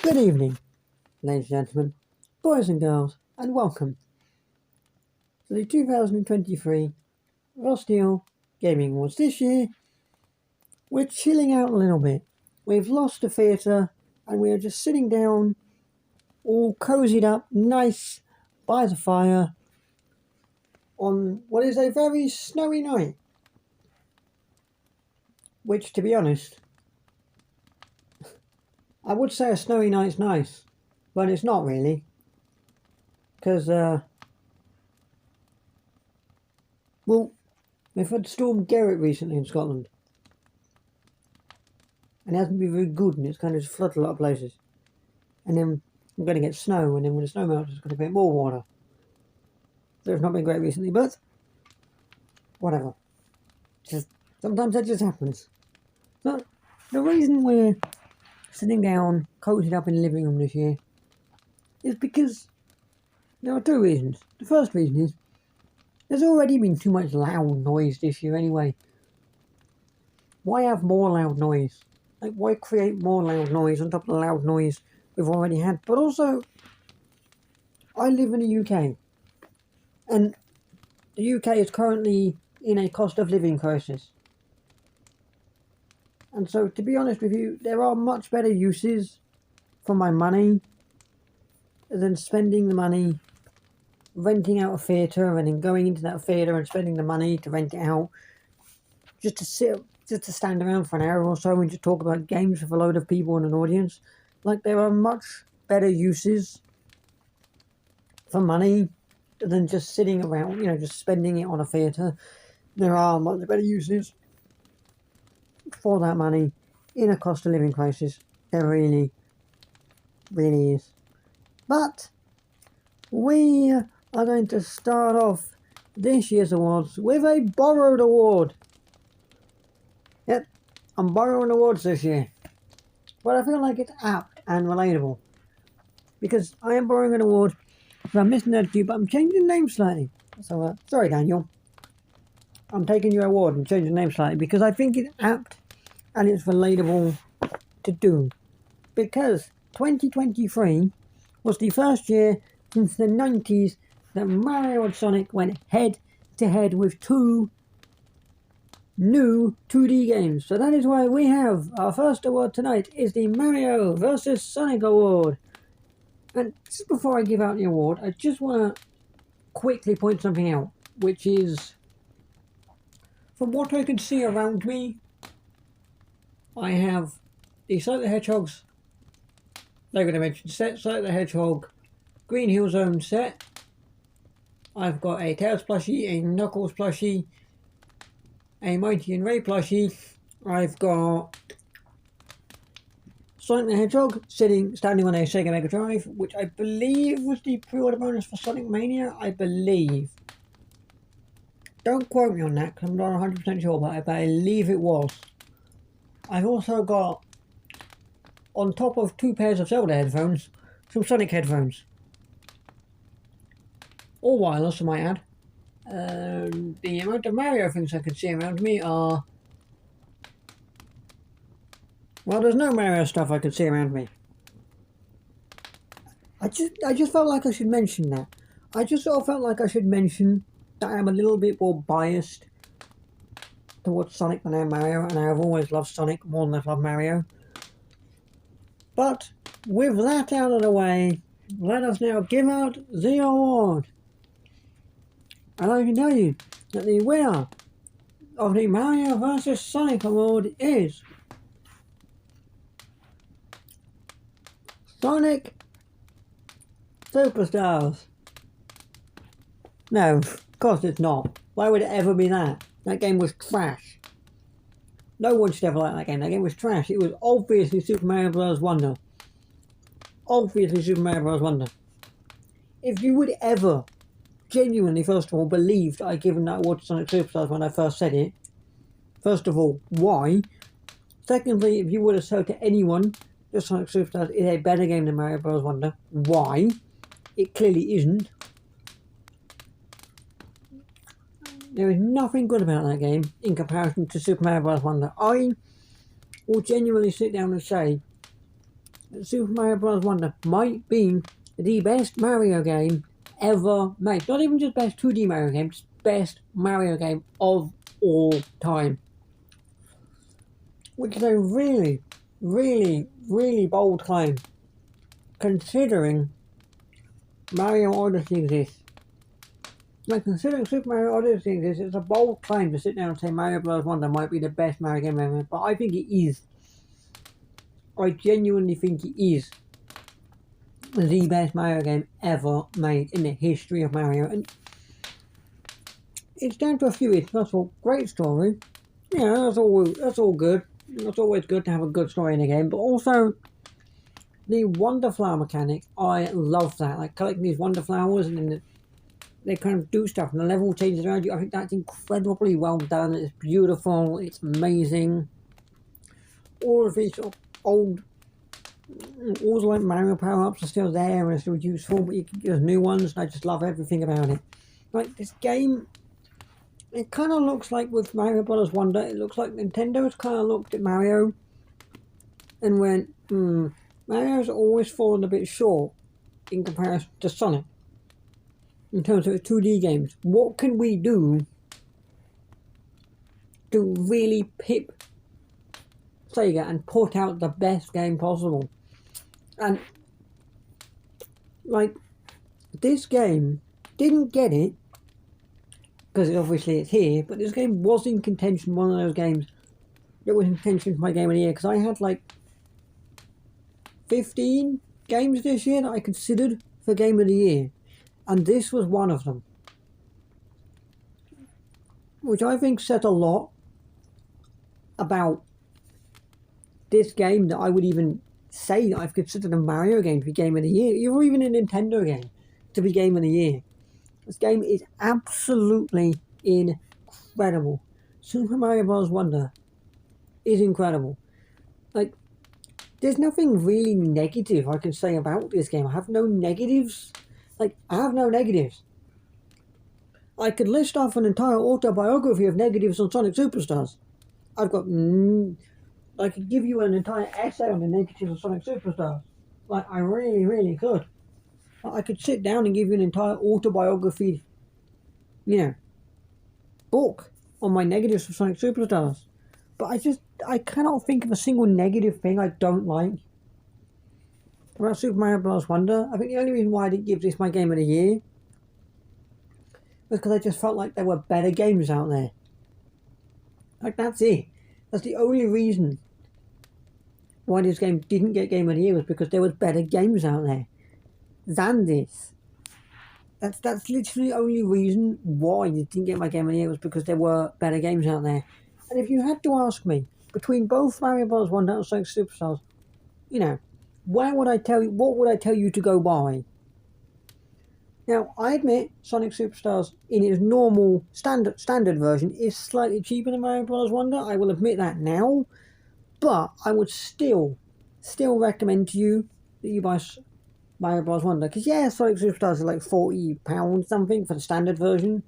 Good evening, ladies and gentlemen, boys and girls, and welcome to the 2023 Roskilde Gaming Awards. This year, we're chilling out a little bit. We've lost the theatre, and we are just sitting down, all cozied up, nice, by the fire, on what is a very snowy night. Which, to be honest, I would say a snowy night's nice, but it's not really. Because, well, we've had Storm Gerrit recently in Scotland. And it hasn't been very good, and it's kind of just flooded a lot of places. And then we're going to get snow, and then when the snow melts, it's going to be more water. So it's not been great recently, but whatever. Just sometimes that just happens. So the reason we're sitting down, cozied up in the living room this year, is because there are two reasons. The first reason is there's already been too much loud noise this year anyway. Why have more loud noise? Like, why create more loud noise on top of the loud noise we've already had? But also, I live in the UK, and the UK is currently in a cost of living crisis. And so, to be honest with you, there are much better uses for my money than spending the money renting out a theatre and then going into that theatre and spending the money to rent it out just to stand around for an hour or so and just talk about games with a load of people in an audience. Like, there are much better uses for money than just sitting around, just spending it on a theatre. There are much better uses for that money in a cost of living crisis. There really, really is. But we are going to start off this year's awards with a borrowed award. Yep, I'm borrowing awards this year. But I feel like it's apt and relatable. Because I am borrowing an award from Mr. Nerdcube, but I'm changing the name slightly. So, sorry Daniel. I'm taking your award and changing the name slightly because I think it's apt and it's relatable to do. Because 2023 was the first year since the 90s that Mario and Sonic went head to head with two new 2D games. So that is why we have our first award tonight is the Mario vs Sonic Award. And just before I give out the award, I just want to quickly point something out, which is, from what I can see around me, I have the Sonic the Hedgehog's Lego Dimension set, Sonic the Hedgehog Green Hill Zone set. I've got a Tails plushie, a Knuckles plushie, a Mighty and Ray plushie. I've got Sonic the Hedgehog standing on a Sega Mega Drive, which I believe was the pre-order bonus for Sonic Mania. I believe. Don't quote me on that because I'm not 100% sure, but I believe it was. I've also got, on top of 2 pairs of Zelda headphones, some Sonic headphones. All wireless, I might add. The amount of Mario things I can see around me are... well, there's no Mario stuff I can see around me. I just felt like I should mention that. I just sort of felt like I should mention that I am a little bit more biased towards Sonic than I am Mario, and I have always loved Sonic more than I've loved Mario. But with that out of the way, let us now give out the award. And I can tell you that the winner of the Mario vs Sonic Award is Sonic Superstars. No, of course it's not. Why would it ever be that? That game was trash. No one should ever like that game. That game was trash. It was obviously Super Mario Bros. Wonder. Obviously Super Mario Bros. Wonder. If you would ever genuinely, first of all, believe that I'd given that award to Sonic Superstars when I first said it, first of all, why? Secondly, if you would have said to anyone that Sonic Superstars is a better game than Mario Bros. Wonder, why? It clearly isn't. There is nothing good about that game in comparison to Super Mario Bros. Wonder. I will genuinely sit down and say that Super Mario Bros. Wonder might be the best Mario game ever made. Not even just best 2D Mario game, just best Mario game of all time. Which is a really, really, really bold claim, considering Mario Odyssey exists. Like, considering Super Mario Odyssey exists, it's a bold claim to sit down and say Mario Bros. Wonder might be the best Mario game ever made, but I think it is. I genuinely think it is the best Mario game ever made in the history of Mario. And it's down to a few issues. First of all, great story. Yeah, that's all good. It's always good to have a good story in a game, but also the Wonder Flower mechanic, I love that. Like collecting these Wonder Flowers and then they kind of do stuff and the level changes around you. I think that's incredibly well done. It's beautiful, it's amazing. All of these sort of all like Mario power-ups are still there and are still useful, but you can get new ones, and I just love everything about it. Like, this game, it kind of looks like with Mario Bros. Wonder, it looks like Nintendo's kind of looked at Mario and went, Mario's always fallen a bit short in comparison to Sonic in terms of 2D games. What can we do to really pip Sega and put out the best game possible? And like, this game didn't get it because obviously it's here, but this game was in contention, one of those games that was in contention for my game of the year, because I had like 15 games this year that I considered for game of the year, and this was one of them, which I think said a lot about this game, that I would even say that I've considered a Mario game to be game of the year, or even a Nintendo game to be game of the year. This game is absolutely incredible. Super Mario Bros. Wonder is incredible. Like, there's nothing really negative I can say about this game. I have no negatives. Like, I have no negatives. I could list off an entire autobiography of negatives on Sonic Superstars. I've got... I could give you an entire essay on the negatives of Sonic Superstars. Like, I really, really could. I could sit down and give you an entire autobiography, book on my negatives of Sonic Superstars. But I cannot think of a single negative thing I don't like about Super Mario Bros. Wonder. I think the only reason why I didn't give this my game of the year was because I just felt like there were better games out there. Like, that's it. That's the only reason why this game didn't get game of the year, was because there was better games out there than this. That's literally the only reason why it didn't get my game of the year, was because there were better games out there. And if you had to ask me, between both Mario Bros. Wonder and Sonic Superstars, what would I tell you to go buy? Now, I admit Sonic Superstars in its normal standard version is slightly cheaper than Mario Bros. Wonder. I will admit that now. But I would still recommend to you that you buy Mario Bros. Wonder. Because, yeah, Sonic Superstars is like £40 something for the standard version.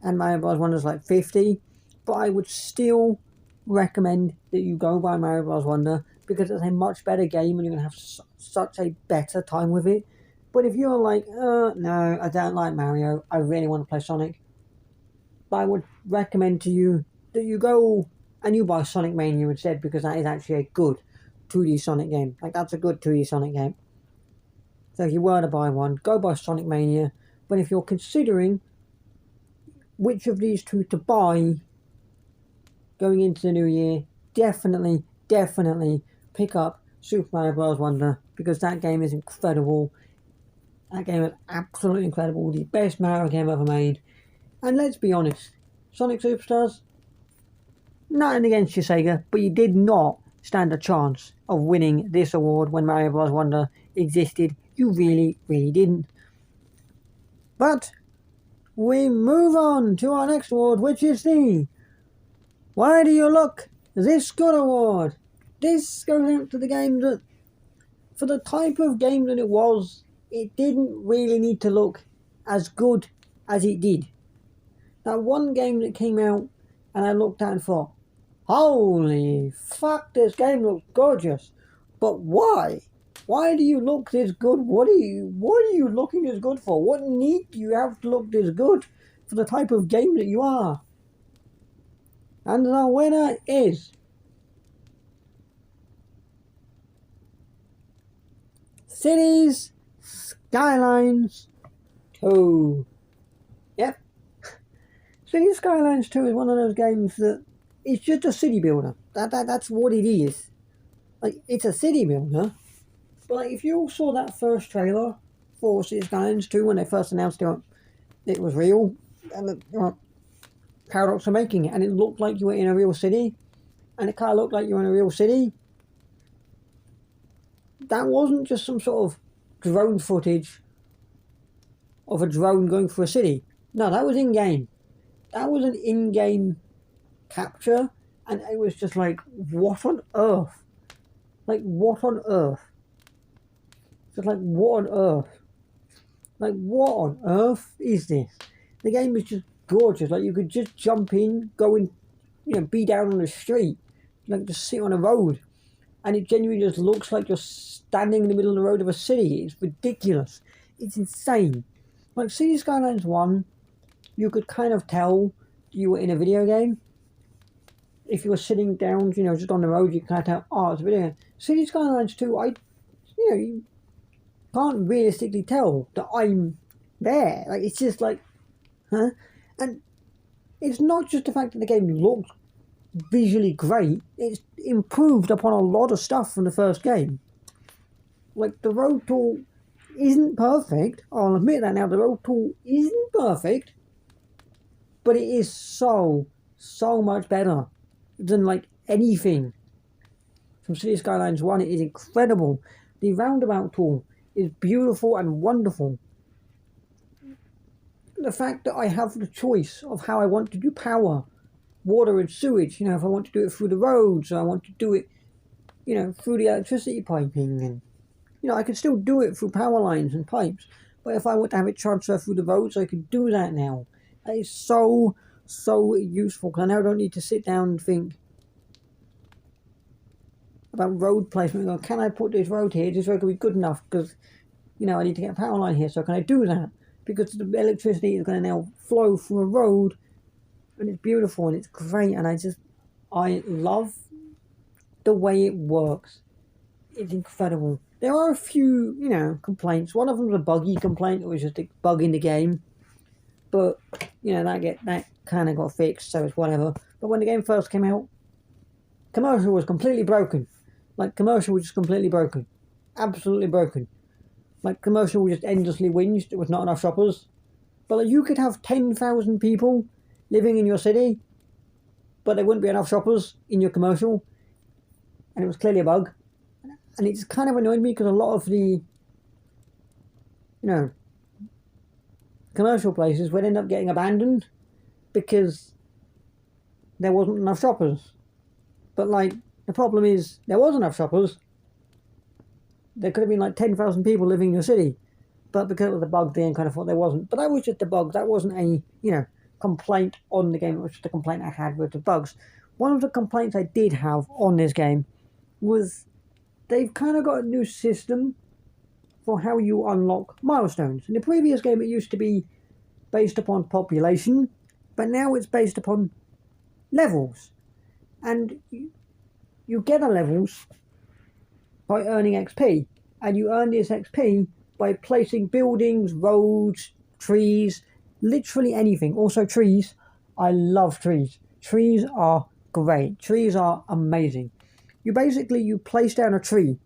And Mario Bros. Wonder is like 50. But I would still recommend that you go buy Mario Bros. Wonder, because it's a much better game and you're going to have such a better time with it. But if you're like, no, I don't like Mario, I really want to play Sonic, but I would recommend to you that you go and you buy Sonic Mania instead, because that is actually a good 2D Sonic game. Like, that's a good 2D Sonic game. So if you were to buy one, go buy Sonic Mania. But if you're considering which of these two to buy going into the new year, definitely pick up Super Mario Bros. Wonder, because that game is incredible. That game is absolutely incredible. The best Mario game ever made. And let's be honest, Sonic Superstars, nothing against you, Sega, but you did not stand a chance of winning this award when Mario Bros. Wonder existed. You really, really didn't. But we move on to our next award, which is the Why Do You Look This Good award. This goes out to the game that, for the type of game that it was, it didn't really need to look as good as it did. That one game that came out and I looked at and thought, holy fuck, this game looks gorgeous. But why? Why do you look this good? What are you looking this good for? What need do you have to look this good for the type of game that you are? And the winner is Cities Skylines 2. Yep. Cities Skylines 2 is one of those games that it's just a city builder. That's what it is. Like, it's a city builder. But like, if you all saw that first trailer for Cities Skylines 2 when they first announced it was real, and Paradox were making it, and it looked like you were in a real city, and it kind of looked like you were in a real city. That wasn't just some sort of drone footage of a drone going through a city. No, that was in-game. That was an in-game capture, and it was just like, what on earth? Like, what on earth? Just like, what on earth? Like, what on earth is this? The game is just gorgeous. Like, you could just jump in, go in, be down on the street, like, just sit on a road, and it genuinely just looks like you're standing in the middle of the road of a city. It's ridiculous. It's insane. Like, Cities Skylines 1, you could kind of tell you were in a video game. If you were sitting down, just on the road, you kind of tell, oh, it's a video game. Cities Skylines 2, you can't realistically tell that I'm there. Like, it's just like, huh? And it's not just the fact that the game looks visually great, it's improved upon a lot of stuff from the first game. Like, the road tool isn't perfect. I'll admit that now, the road tool isn't perfect, but it is so much better than like anything from Cities Skylines 1. It is incredible. The roundabout tool is beautiful and wonderful. The fact that I have the choice of how I want to do power, water and sewage, if I want to do it through the roads, or I want to do it, through the electricity piping, and, I can still do it through power lines and pipes, but if I want to have it transfer through the roads, I can do that now. That is so useful, because I now don't need to sit down and think about road placement. Go, can I put this road here? Is this road going to be good enough? Because, I need to get a power line here, so can I do that? Because the electricity is going to now flow through a road, and it's beautiful, and it's great, and I love the way it works. It's incredible. There are a few, complaints. One of them was a buggy complaint. It was just a bug in the game. But, that kind of got fixed, so it's whatever. But when the game first came out, commercial was completely broken. Like, commercial was just completely broken. Absolutely broken. Like, commercial was just endlessly whinged. There was not enough shoppers. But like, you could have 10,000 people living in your city, but there wouldn't be enough shoppers in your commercial. And it was clearly a bug. And it just kind of annoyed me, because a lot of the, commercial places would end up getting abandoned because there wasn't enough shoppers. But like, the problem is, there was enough shoppers. There could have been like 10,000 people living in your city, but because it was a bug, they kind of thought there wasn't. But that was just a bug. That wasn't a, complaint on the game. It was just a complaint I had with the bugs. One of the complaints I did have on this game was they've kind of got a new system for how you unlock milestones. In the previous game, it used to be based upon population, but now it's based upon levels. And you get the levels by earning XP, and you earn this XP by placing buildings, roads, trees, literally anything. Also trees. I love trees. Trees are great. Trees are amazing. You place down a tree.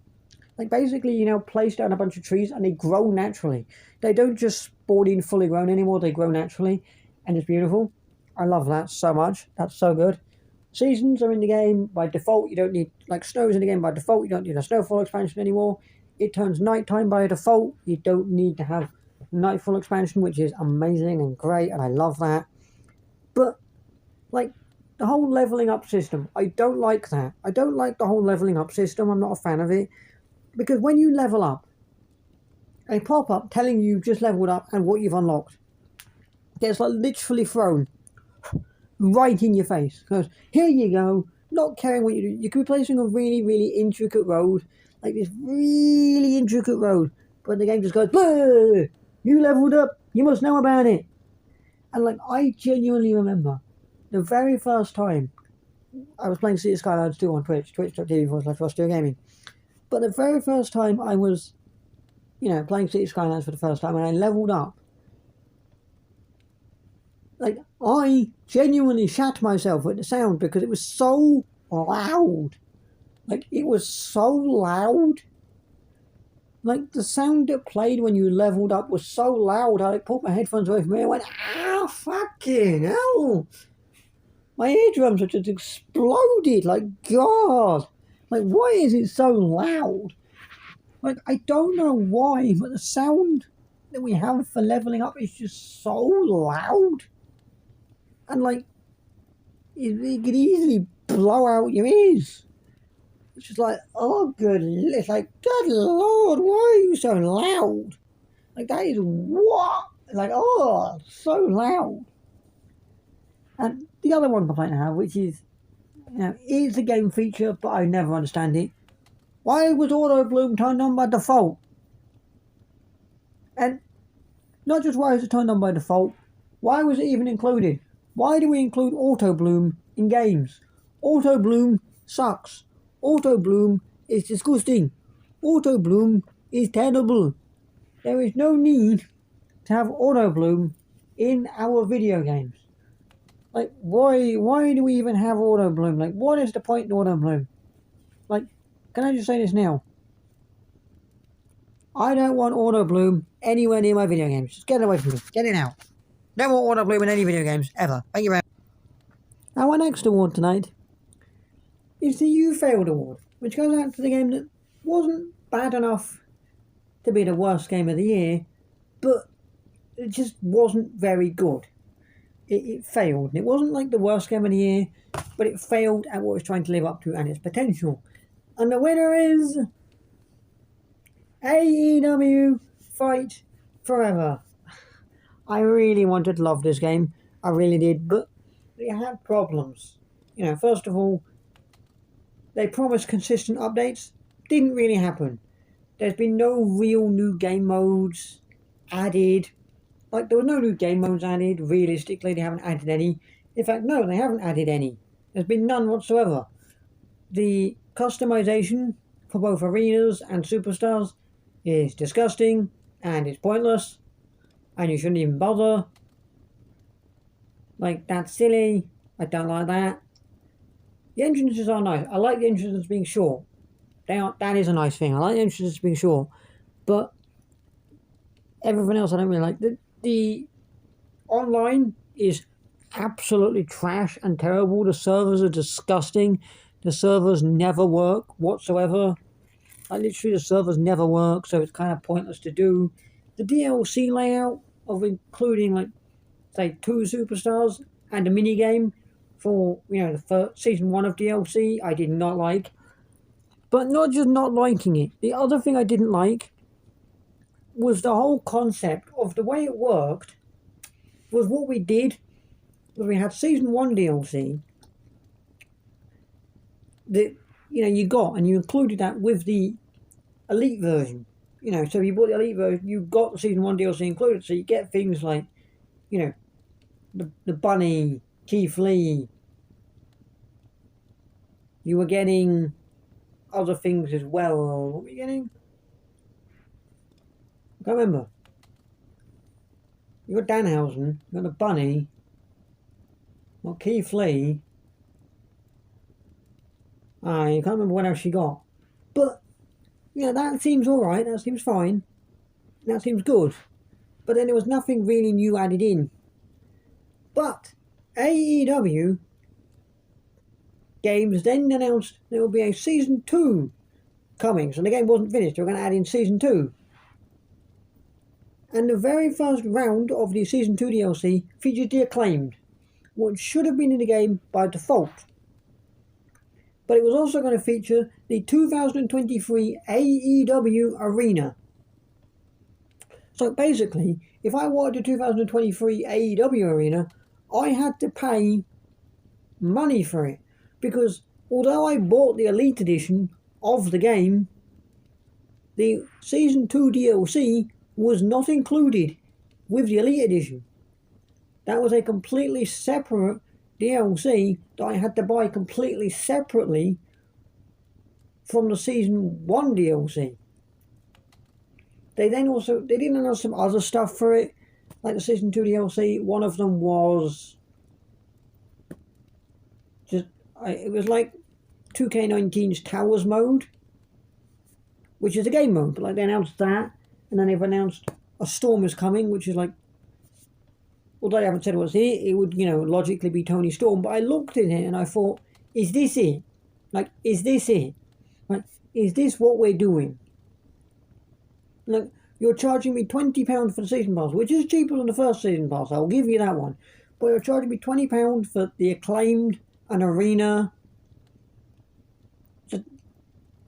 Like, basically, place down a bunch of trees, and they grow naturally. They don't just spawn in fully grown anymore. They grow naturally, and it's beautiful. I love that so much. That's so good. Seasons are in the game by default. You don't need, like, snow's in the game by default. You don't need a snowfall expansion anymore. It turns nighttime by default. You don't need to have nightfall expansion, which is amazing and great, and I love that. But, like, the whole leveling up system, I don't like that. I don't like the whole leveling up system. I'm not a fan of it. Because when you level up, a pop-up telling you just leveled up and what you've unlocked gets like literally thrown right in your face. Because here you go, not caring what you do. You could be placing a really, really intricate road like this really intricate road, but the game just goes, "Bleh! You leveled up, you must know about it." And like, I genuinely remember the very first time I was playing City Skylines 2 on Twitch, twitch.tv/Roster Gaming. But the very first time I was, playing City Skylines for the first time and I leveled up, like, I genuinely shat myself at the sound because it was so loud. Like, it was so loud. Like, the sound that played when you leveled up was so loud, I pulled my headphones away from me and went, "Ah, fucking hell!" My eardrums had just exploded, like, God! Like, why is it so loud? Like, I don't know why, but the sound that we have for leveling up is just so loud. And, like, it could easily blow out your ears. It's just like, oh, it's like, good Lord, why are you so loud? Like, that is what? Like, oh, so loud. And the other one complaint I have, which is, it's a game feature, but I never understand it. Why was auto bloom turned on by default? And not just why is it turned on by default, why was it even included? Why do we include auto bloom in games? Auto bloom sucks. Auto bloom is disgusting. Auto bloom is terrible. There is no need to have auto bloom in our video games. Like, why do we even have auto bloom? Like, what is the point in auto bloom? Like, can I just say this now? I don't want auto bloom anywhere near my video games. Just get it away from me. Get it out. No more auto bloom in any video games ever. Thank you very much. Our next award tonight is the You Failed Award, which goes out to the game that wasn't bad enough to be the worst game of the year, but it just wasn't very good. It failed. It wasn't like the worst game of the year, but it failed at what it was trying to live up to and its potential. And the winner is AEW Fight Forever. I really wanted to love this game. I really did, but it had problems. First of all, they promised consistent updates. Didn't really happen. There's been no real new game modes added. Like, there were no new game modes added. Realistically, they haven't added any. In fact, no, they haven't added any. There's been none whatsoever. The customization for both arenas and superstars is disgusting and it's pointless. And you shouldn't even bother. Like, that's silly. I don't like that. The entrances are nice. I like the entrances being short. That is a nice thing. I like the entrances being short. But everything else I don't really like. The online is absolutely trash and terrible. The servers are disgusting. The servers never work whatsoever. Like, literally, the servers never work, so it's kind of pointless to do. The DLC layout of including, like, say, 2 superstars and a minigame for, the first season 1 of DLC, I did not like. But not just not liking it. The other thing I didn't like was the whole concept of the way it worked. Was what we did was we had season 1 DLC that you got, and you included that with the elite version. So if you bought the elite version, you got the season 1 DLC included, so you get things like the bunny, Keith Lee. You were getting other things as well. What were you getting? I can't remember. You got Danhausen, you got the bunny, you got Keith Lee. You can't remember what else you got. But, that seems alright, that seems fine. That seems good. But then there was nothing really new added in. But AEW Games then announced there will be a Season 2 coming. So the game wasn't finished, they were going to add in Season 2. And the very first round of the Season 2 DLC featured the Acclaimed, what should have been in the game by default. But it was also going to feature the 2023 AEW Arena. So basically, if I wanted the 2023 AEW Arena, I had to pay money for it. Because although I bought the Elite Edition of the game, the Season 2 DLC was not included with the Elite Edition. That was a completely separate DLC that I had to buy completely separately from the Season 1 DLC. They did announce some other stuff for it, like the Season 2 DLC. One of them was it was like 2K19's Towers mode, which is a game mode, but like they announced that, and then they've announced a storm is coming, which is like, although they haven't said what's it, it would, logically be Tony Storm, but I looked at it and I thought, is this it? Like, is this it? Like, is this what we're doing? Like, you're charging me £20 for the season pass, which is cheaper than the first season pass, I'll give you that one. But you're charging me £20 for the Acclaimed, an arena,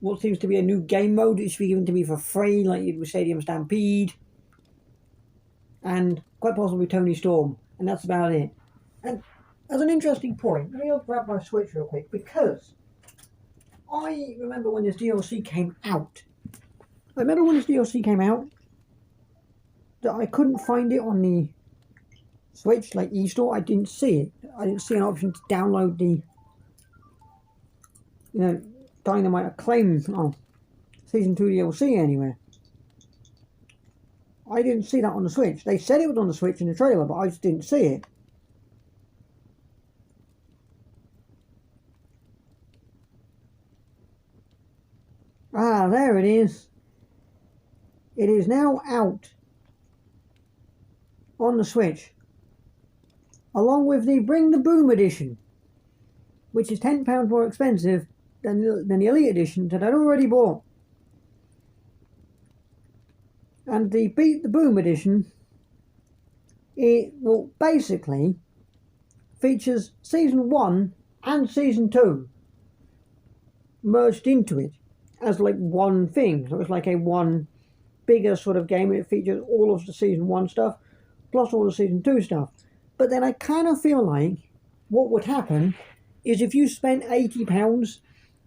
what seems to be a new game mode that should be given to me for free, like you with Stadium Stampede, and quite possibly Tony Storm, and that's about it. And as an interesting point, let me grab my Switch real quick, because I remember when this DLC came out. That I couldn't find it on the Switch, like eStore. I didn't see it. I didn't see an option to download the, Dynamite Acclaim Season 2 DLC anywhere. I didn't see that on the Switch. They said it was on the Switch in the trailer, but I just didn't see it. Ah, there it is. It is now out on the Switch, along with the Bring the Boom edition, which is £10 more expensive than the Elite edition that I'd already bought. And the Beat the Boom edition, it will basically features Season 1 and Season 2 merged into it as like one thing. So it's like a one bigger sort of game, and it features all of the Season 1 stuff plus all the Season 2 stuff. But then I kind of feel like what would happen is if you spent £80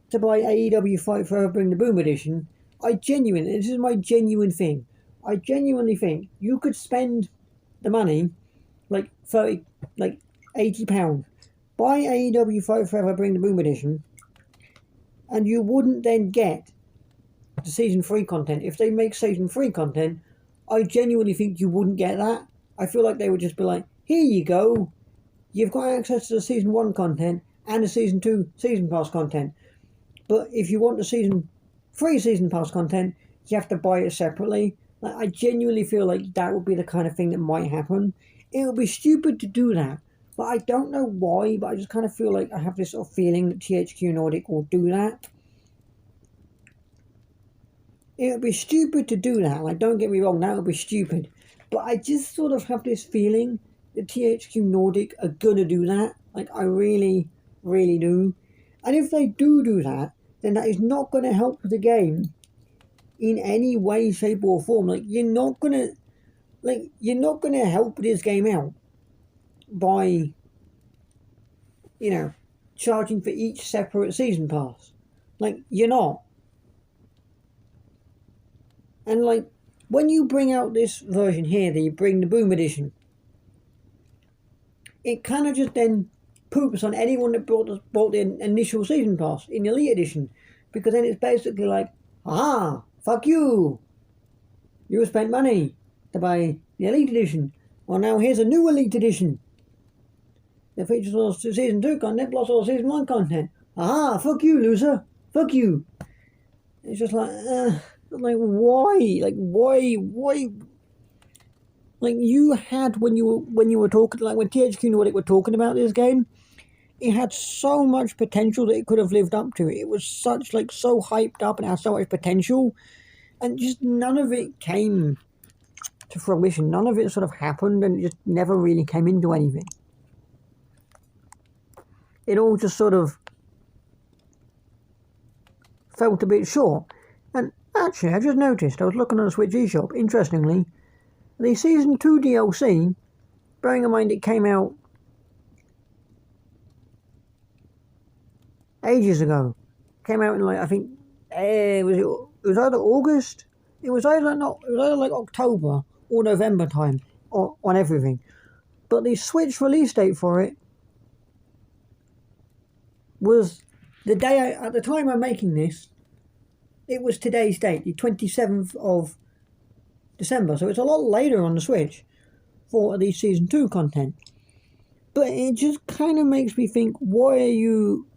to buy AEW Fight Forever Bring the Boom edition, this is my genuine thing, I genuinely think you could spend the money, like £80, buy AEW Fight Forever Bring the Boom edition, and you wouldn't then get the Season 3 content. If they make Season 3 content, I genuinely think you wouldn't get that. I feel like they would just be like, here you go, you've got access to the Season 1 content and the Season 2 Season Pass content. But if you want the Season 3 Season Pass content, you have to buy it separately. Like, I genuinely feel like that would be the kind of thing that might happen. It would be stupid to do that, but I don't know why, but I just kind of feel like I have this sort of feeling that THQ Nordic will do that. It would be stupid to do that. Like, don't get me wrong, that would be stupid. But I just sort of have this feeling that THQ Nordic are gonna do that. Like, I really, really do. And if they do that, then that is not going to help the game in any way, shape, or form. Like, you're not gonna help this game out by, charging for each separate season pass. Like, you're not. And like, when you bring out this version here, that you bring the Boom edition, it kind of just then poops on anyone that bought the initial season pass in the Elite edition, because then it's basically like, aha, fuck you, you spent money to buy the Elite edition, well now here's a new Elite edition that features all Season 2 content plus all Season 1 content, aha, fuck you loser, fuck you. It's just like, why, like, you had, when you were talking, like when THQ Nordic were talking about this game, it had so much potential that it could have lived up to. It was so hyped up and had so much potential, and just none of it came to fruition. None of it sort of happened, and it just never really came into anything. It all just sort of felt a bit short. And actually, I just noticed, I was looking on the Switch eShop, interestingly, the Season 2 DLC, bearing in mind it came out ages ago, came out in like, I think, it it was either August, it was either like October or November time on everything. But the Switch release date for it was the day at the time I'm making this. It was today's date, the 27th of December. So it's a lot later on the Switch for the Season 2 content. But it just kind of makes me think, why are you,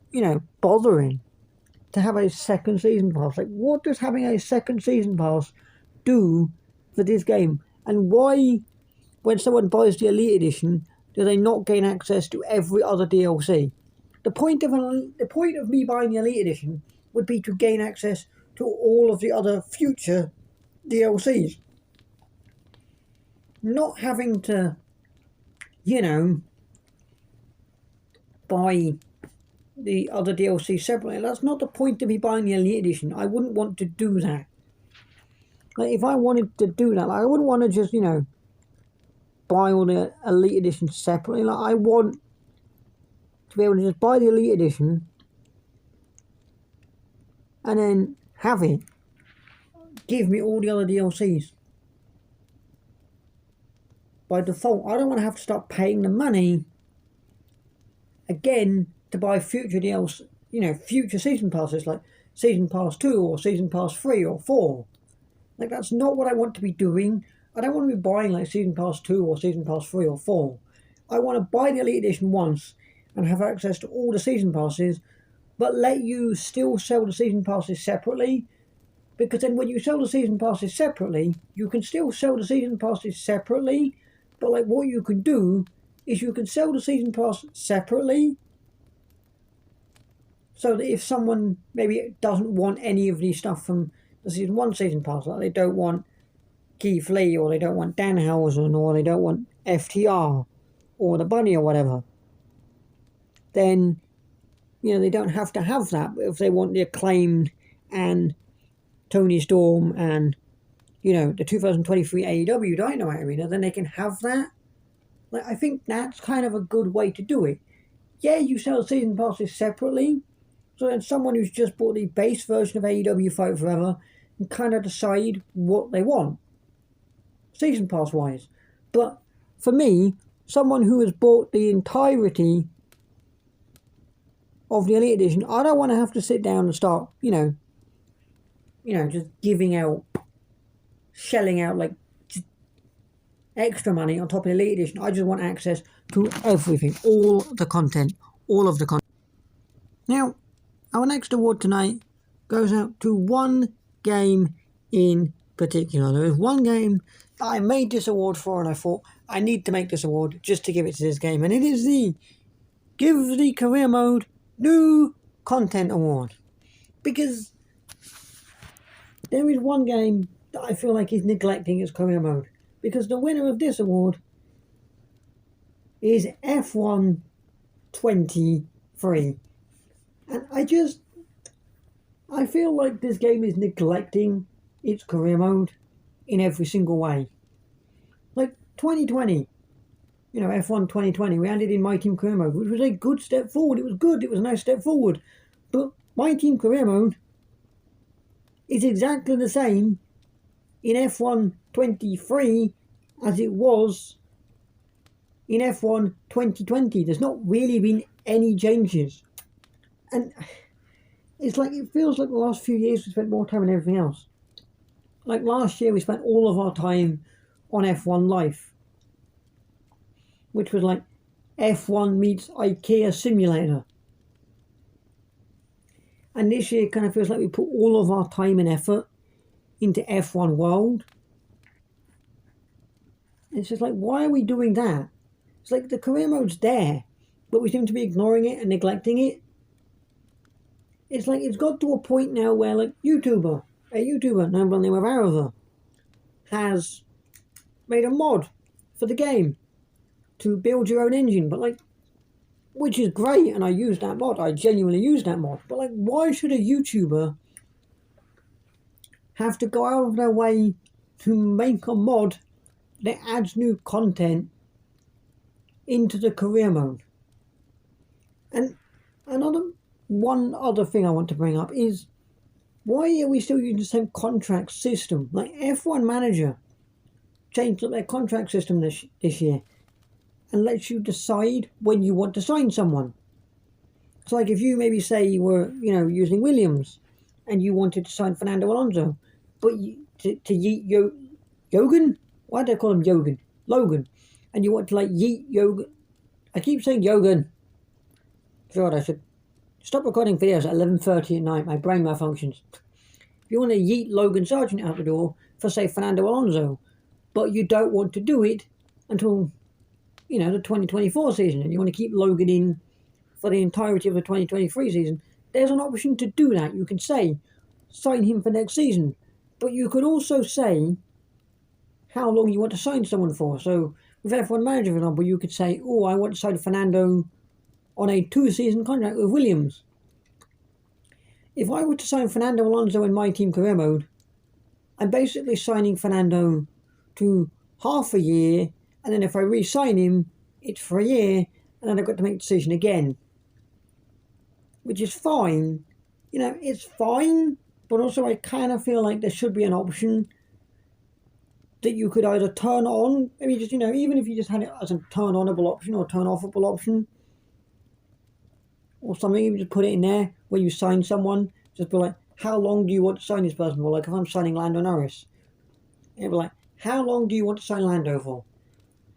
bothering to have a second season pass? Like, what does having a second season pass do for this game? And why, when someone buys the Elite Edition, do they not gain access to every other DLC? The point of me buying the Elite Edition would be to gain access to all of the other future DLCs. Not having to, buy the other DLC separately. That's not the point of me buying the Elite Edition. I wouldn't want to do that. Like, if I wanted to do that, I wouldn't want to just, buy all the Elite Editions separately. I want to be able to just buy the Elite Edition and then have it give me all the other DLCs by default. I don't want to have to start paying the money again to buy future DLC, future season passes, like Season Pass 2 or Season Pass 3 or 4. Like, that's not what I want to be doing. I don't want to be buying like Season Pass 2 or Season Pass 3 or 4. I want to buy the Elite Edition once and have access to all the Season Passes, but let you still sell the Season Passes separately, because then when you sell the Season Passes separately, you can still sell the Season Passes separately, but like what you can do is you can sell the Season Pass separately, so that if someone maybe doesn't want any of the stuff from the Season 1 Season Pass, like they don't want Keith Lee, or they don't want Danhausen, or they don't want FTR, or the Bunny, or whatever, then, they don't have to have that. But if they want the Acclaimed and Tony Storm and, the 2023 AEW Dynamite Arena, then they can have that. Like, I think that's kind of a good way to do it. Yeah, you sell season passes separately, so then someone who's just bought the base version of AEW Fight Forever can kind of decide what they want, season pass wise. But for me, someone who has bought the entirety of the Elite Edition, I don't want to have to sit down and start, just shelling out like extra money on top of the Elite Edition. I just want access to everything, all of the content. Now, our next award tonight goes out to one game in particular. There is one game that I made this award for, and I thought I need to make this award just to give it to this game, and it is the Give the Career Mode New Content Award. Because there is one game that I feel like is neglecting its career mode. Because the winner of this award is F1 23. And I feel like this game is neglecting its career mode in every single way. Like 2020, F1 2020, we added in My Team Career Mode, which was a good step forward. It was good, it was a nice step forward. But My Team Career Mode is exactly the same in F1 23 as it was in F1 2020. There's not really been any changes. And it's like, it feels like the last few years we spent more time on everything else. Like last year we spent all of our time on F1 Life, which was like F1 meets IKEA Simulator. And this year it kind of feels like we put all of our time and effort into F1 World. And it's just like, why are we doing that? It's like the career mode's there, but we seem to be ignoring it and neglecting it. It's like it's got to a point now where like a YouTuber known by the name of Arava, has made a mod for the game to build your own engine, but like, which is great, and I use that mod. I genuinely use that mod. But like, why should a YouTuber have to go out of their way to make a mod that adds new content into the career mode? And one other thing I want to bring up is Why are we still using the same contract system? Like F1 Manager changed up their contract system this year and lets you decide when you want to sign someone. It's like if you maybe say you were, using Williams and you wanted to sign Fernando Alonso, but to yeet Yogan? Why do they call him Yogan? Logan. And you want to yeet Yogan. I keep saying Yogan. God, I should stop recording videos at 11:30 at night. My brain malfunctions. If you want to yeet Logan Sargent out the door for, say, Fernando Alonso, but you don't want to do it until, the 2024 season, and you want to keep Logan in for the entirety of the 2023 season, there's an option to do that. You can say, sign him for next season. But you could also say how long you want to sign someone for. So with F1 Manager, for example, you could say, oh, I want to sign Fernando on a 2-season contract with Williams. If I were to sign Fernando Alonso in my team career mode, I'm basically signing Fernando to half a year, and then if I re-sign him, it's for a year, and then I've got to make a decision again. Which is fine. It's fine, but also I kind of feel like there should be an option that you could either turn on, maybe just, even if you just had it as a turn-onable option or turn-offable option, or something, you just put it in there where you sign someone, just be like, how long do you want to sign this person for? Like if I'm signing Lando Norris, it'd be like, how long do you want to sign Lando for?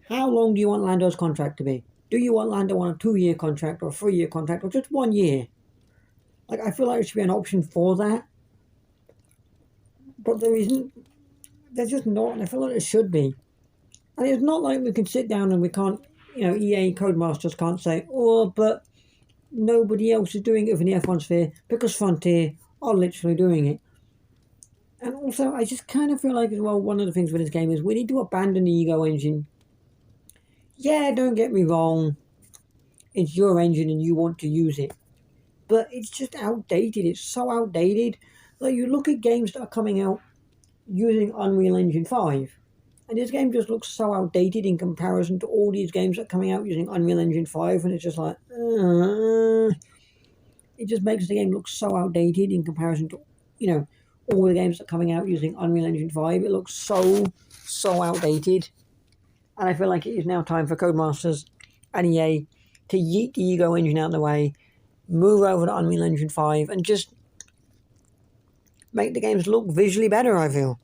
How long do you want Lando's contract to be? Do you want Lando on a 2-year contract or a 3-year contract or just 1 year? Like, I feel like there should be an option for that. But there isn't. There's just not, and I feel like there should be. And it's not like we can sit down and we can't, EA Codemasters can't say, oh, but nobody else is doing it in the F1 sphere because Frontier are literally doing it. And also, I just kind of feel like as well, one of the things with this game is we need to abandon the ego engine. Yeah, don't get me wrong. It's your engine and you want to use it. But it's just outdated. It's so outdated. Like, you look at games that are coming out using Unreal Engine 5, and this game just looks so outdated in comparison to all these games that are coming out using Unreal Engine 5, and it's just like, it just makes the game look so outdated in comparison to, all the games that are coming out using Unreal Engine 5. It looks so outdated. And I feel like it is now time for Codemasters and EA to yeet the ego engine out of the way, move over to Unreal Engine 5, and just make the games look visually better, I feel.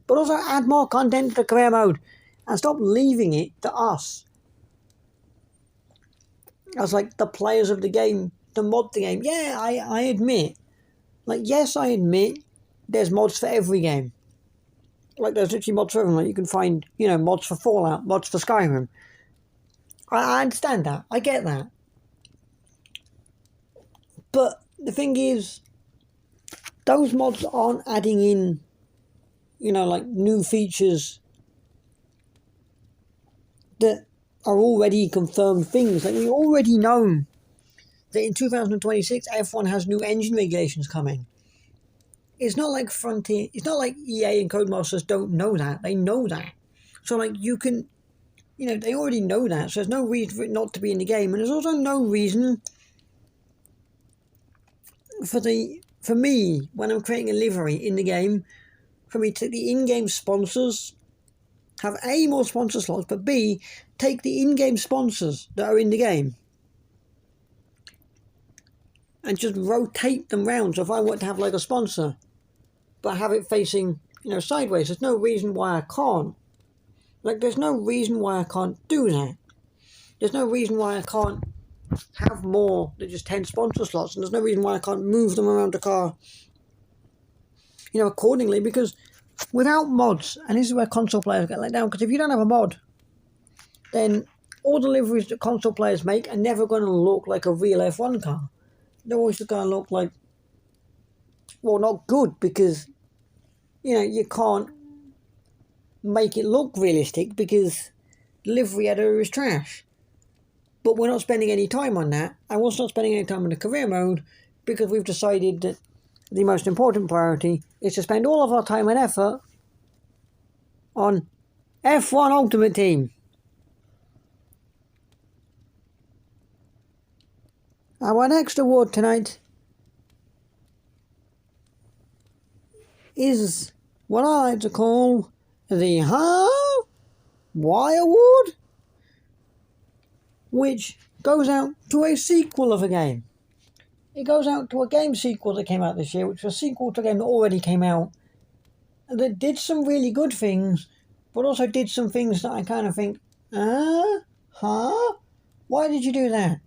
But also add more content to the career mode, and stop leaving it to us as like the players of the game to mod the game. Yeah, I admit. Like, yes, I admit there's mods for every game. Like, there's literally mods for everything. Like, you can find, mods for Fallout, mods for Skyrim. I understand that. I get that. But the thing is, those mods aren't adding in, like new features that are already confirmed things. Like, we already know that in 2026, F1 has new engine regulations coming. It's not like Frontier, it's not like EA and Codemasters don't know that. They know that. So, like, you can, they already know that. So there's no reason for it not to be in the game. And there's also no reason for me, when I'm creating a livery in the game, for me to take the in-game sponsors, have A, more sponsor slots, but B, take the in-game sponsors that are in the game and just rotate them round. So if I want to have like a sponsor, but have it facing, sideways, there's no reason why I can't. Like, there's no reason why I can't do that. There's no reason why I can't have more than just 10 sponsor slots, and there's no reason why I can't move them around the car, accordingly, because without mods, and this is where console players get let down, because if you don't have a mod, then all the liveries that console players make are never going to look like a real F1 car. They're always going to look like, well, not good, because, you can't make it look realistic because the livery editor is trash. But we're not spending any time on that. I was not spending any time on the career mode because we've decided that the most important priority is to spend all of our time and effort on F1 Ultimate Team. Our next award tonight is what I like to call the Why Award, which goes out to a sequel of a game. It goes out to a game sequel that came out this year, which was a sequel to a game that already came out, that did some really good things, but also did some things that I kind of think, why did you do that?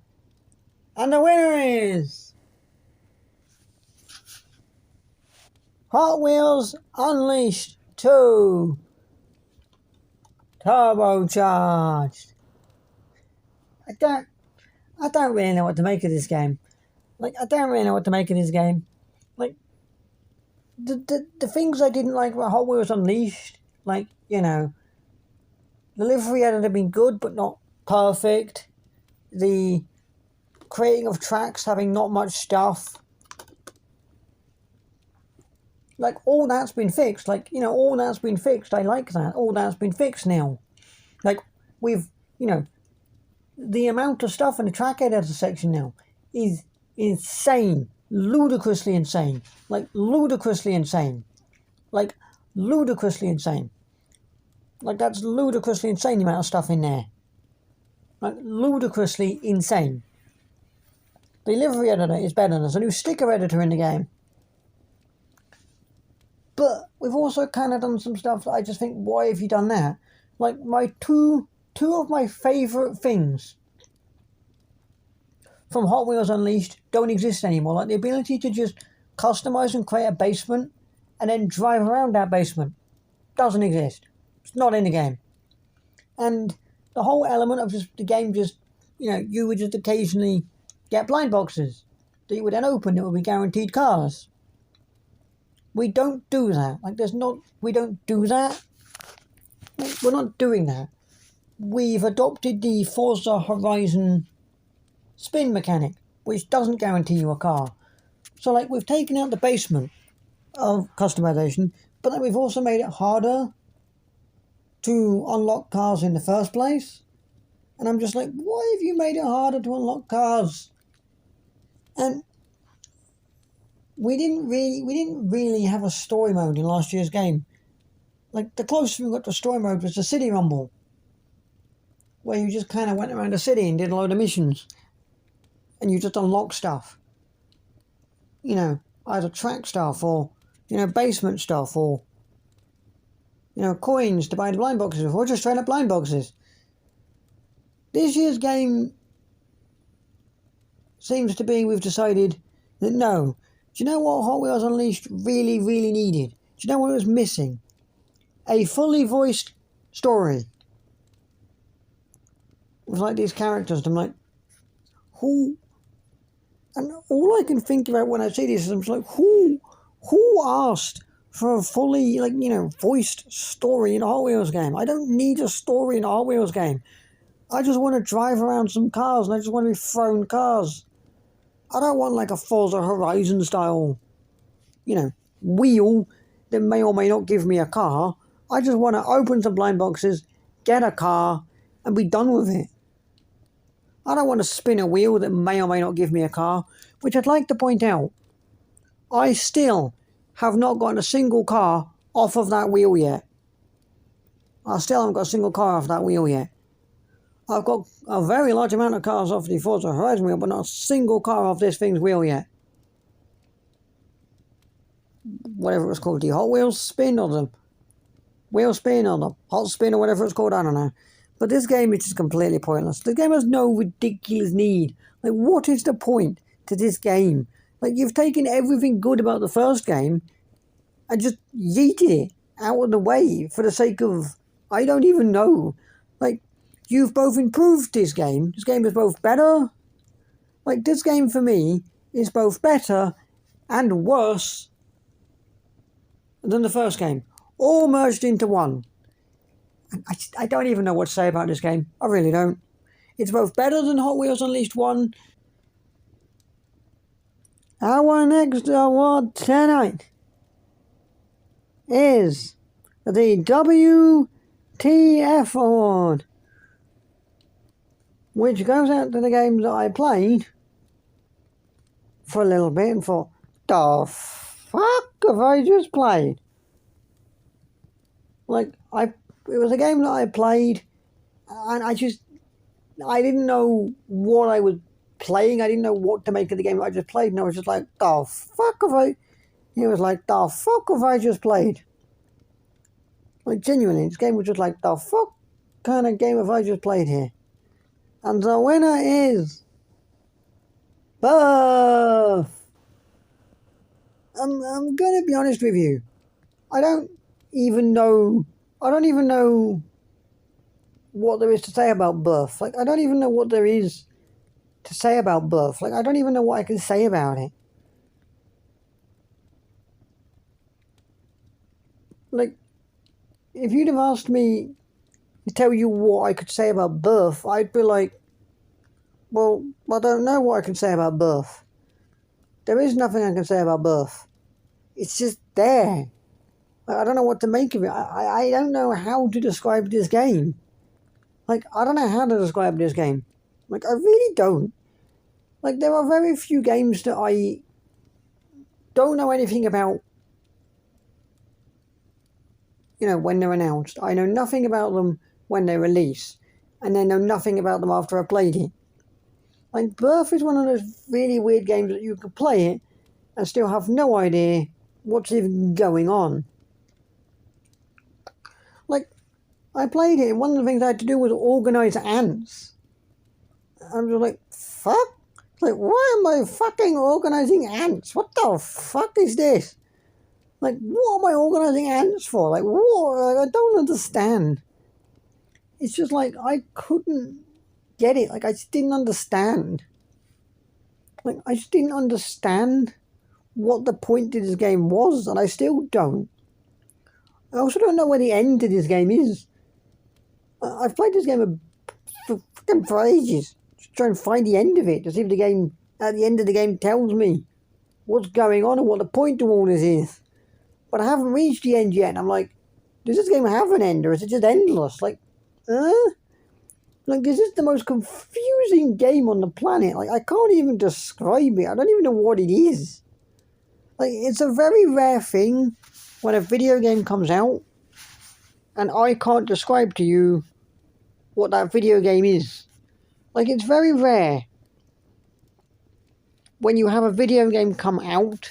And the winner is Hot Wheels Unleashed 2 Turbocharged. I don't really know what to make of this game. Like, I don't really know what to make of this game. Like, the things I didn't like about Hot Wheels Unleashed, like, you know, the livery editor had been good but not perfect. The creating of tracks having not much stuff. Like, all that's been fixed. Like, you know, all that's been fixed. I like that. All that's been fixed now. Like, we've, you know, the amount of stuff in the track editor section now is insane. Ludicrously insane. Like, ludicrously insane. Like, ludicrously insane. Like, that's ludicrously insane, the amount of stuff in there. Like, ludicrously insane. The livery editor is better. There's a new sticker editor in the game. But we've also kind of done some stuff that I just think, why have you done that? Like, my two of my favourite things from Hot Wheels Unleashed don't exist anymore. Like, the ability to just customise and create a basement and then drive around that basement doesn't exist. It's not in the game. And the whole element of just the game just, you know, you would just occasionally get blind boxes that you would then open that would be guaranteed cars. We don't do that. Like, we don't do that. Like, we're not doing that. We've adopted the Forza Horizon spin mechanic, which doesn't guarantee you a car. So, like, we've taken out the basement of customization, but then we've also made it harder to unlock cars in the first place. And I'm just like, why have you made it harder to unlock cars? And we didn't really have a story mode in last year's game. Like, the closest we got to story mode was the City Rumble, where you just kind of went around the city and did a load of missions, and you just unlocked stuff. You know, either track stuff or, you know, basement stuff or, you know, coins to buy the blind boxes with, or just straight up blind boxes. This year's game seems to be, we've decided that no. Do you know what Hot Wheels Unleashed really needed? Do you know what it was missing? A fully voiced story. It was like these characters, and I'm like, who? And all I can think about when I see this is I'm like, who asked for a fully, like, you know, voiced story in a Hot Wheels game? I don't need a story in a Hot Wheels game. I just want to drive around some cars, and I just want to be thrown cars. I don't want like a Forza Horizon style, you know, wheel that may or may not give me a car. I just want to open some blind boxes, get a car, and be done with it. I don't want to spin a wheel that may or may not give me a car, which I'd like to point out. I still have not gotten a single car off of that wheel yet. I still haven't got a single car off that wheel yet. I've got a very large amount of cars off the Forza Horizon wheel, but not a single car off this thing's wheel yet. Whatever it was called, the Hot Wheels spin or the wheel spin or the hot spin or whatever it's called, I don't know. But this game is just completely pointless. The game has no ridiculous need. Like, what is the point to this game? Like, you've taken everything good about the first game and just yeeted it out of the way for the sake of, I don't even know. Like, you've both improved this game. This game is both better. Like, this game for me is both better and worse than the first game. All merged into one. I don't even know what to say about this game. I really don't. It's both better than Hot Wheels Unleashed 1. Our next award tonight is the WTF Award, which goes out to the games that I played for a little bit and thought, the fuck have I just played? Like, it was a game that I played, and I didn't know what I was playing. I didn't know what to make of the game I just played, and I was just like, the fuck have I... It was like, the fuck have I just played? Like, genuinely, this game was just like, the fuck kind of game have I just played here? And the winner is... Birth! I'm gonna be honest with you. I don't even know what there is to say about Birth. Like, I don't even know what there is to say about Birth. Like, I don't even know what I can say about it. Like, if you'd have asked me to tell you what I could say about Birth, I'd be like, well, I don't know what I can say about Birth. There is nothing I can say about Birth. It's just there. I don't know what to make of it. I don't know how to describe this game. Like, I don't know how to describe this game. Like, I really don't. Like, there are very few games that I don't know anything about, you know, when they're announced. I know nothing about them when they release. And I know nothing about them after I've played it. Like, Birth is one of those really weird games that you can play it and still have no idea what's even going on. Like, I played it, and one of the things I had to do was organise ants. I was like, fuck? Like, why am I fucking organising ants? What the fuck is this? Like, what am I organising ants for? Like, what? Like, I don't understand. It's just like, I couldn't get it. Like, I just didn't understand. Like, I just didn't understand what the point of this game was, and I still don't. I also don't know where the end to this game is. I've played this game for ages, just trying to find the end of it, to see if the game, at the end of the game, tells me what's going on and what the point of all this is. But I haven't reached the end yet, and I'm like, does this game have an end, or is it just endless? Like, Like, this is the most confusing game on the planet. Like, I can't even describe it. I don't even know what it is. Like, it's a very rare thing when a video game comes out and I can't describe to you what that video game is. Like, it's very rare when you have a video game come out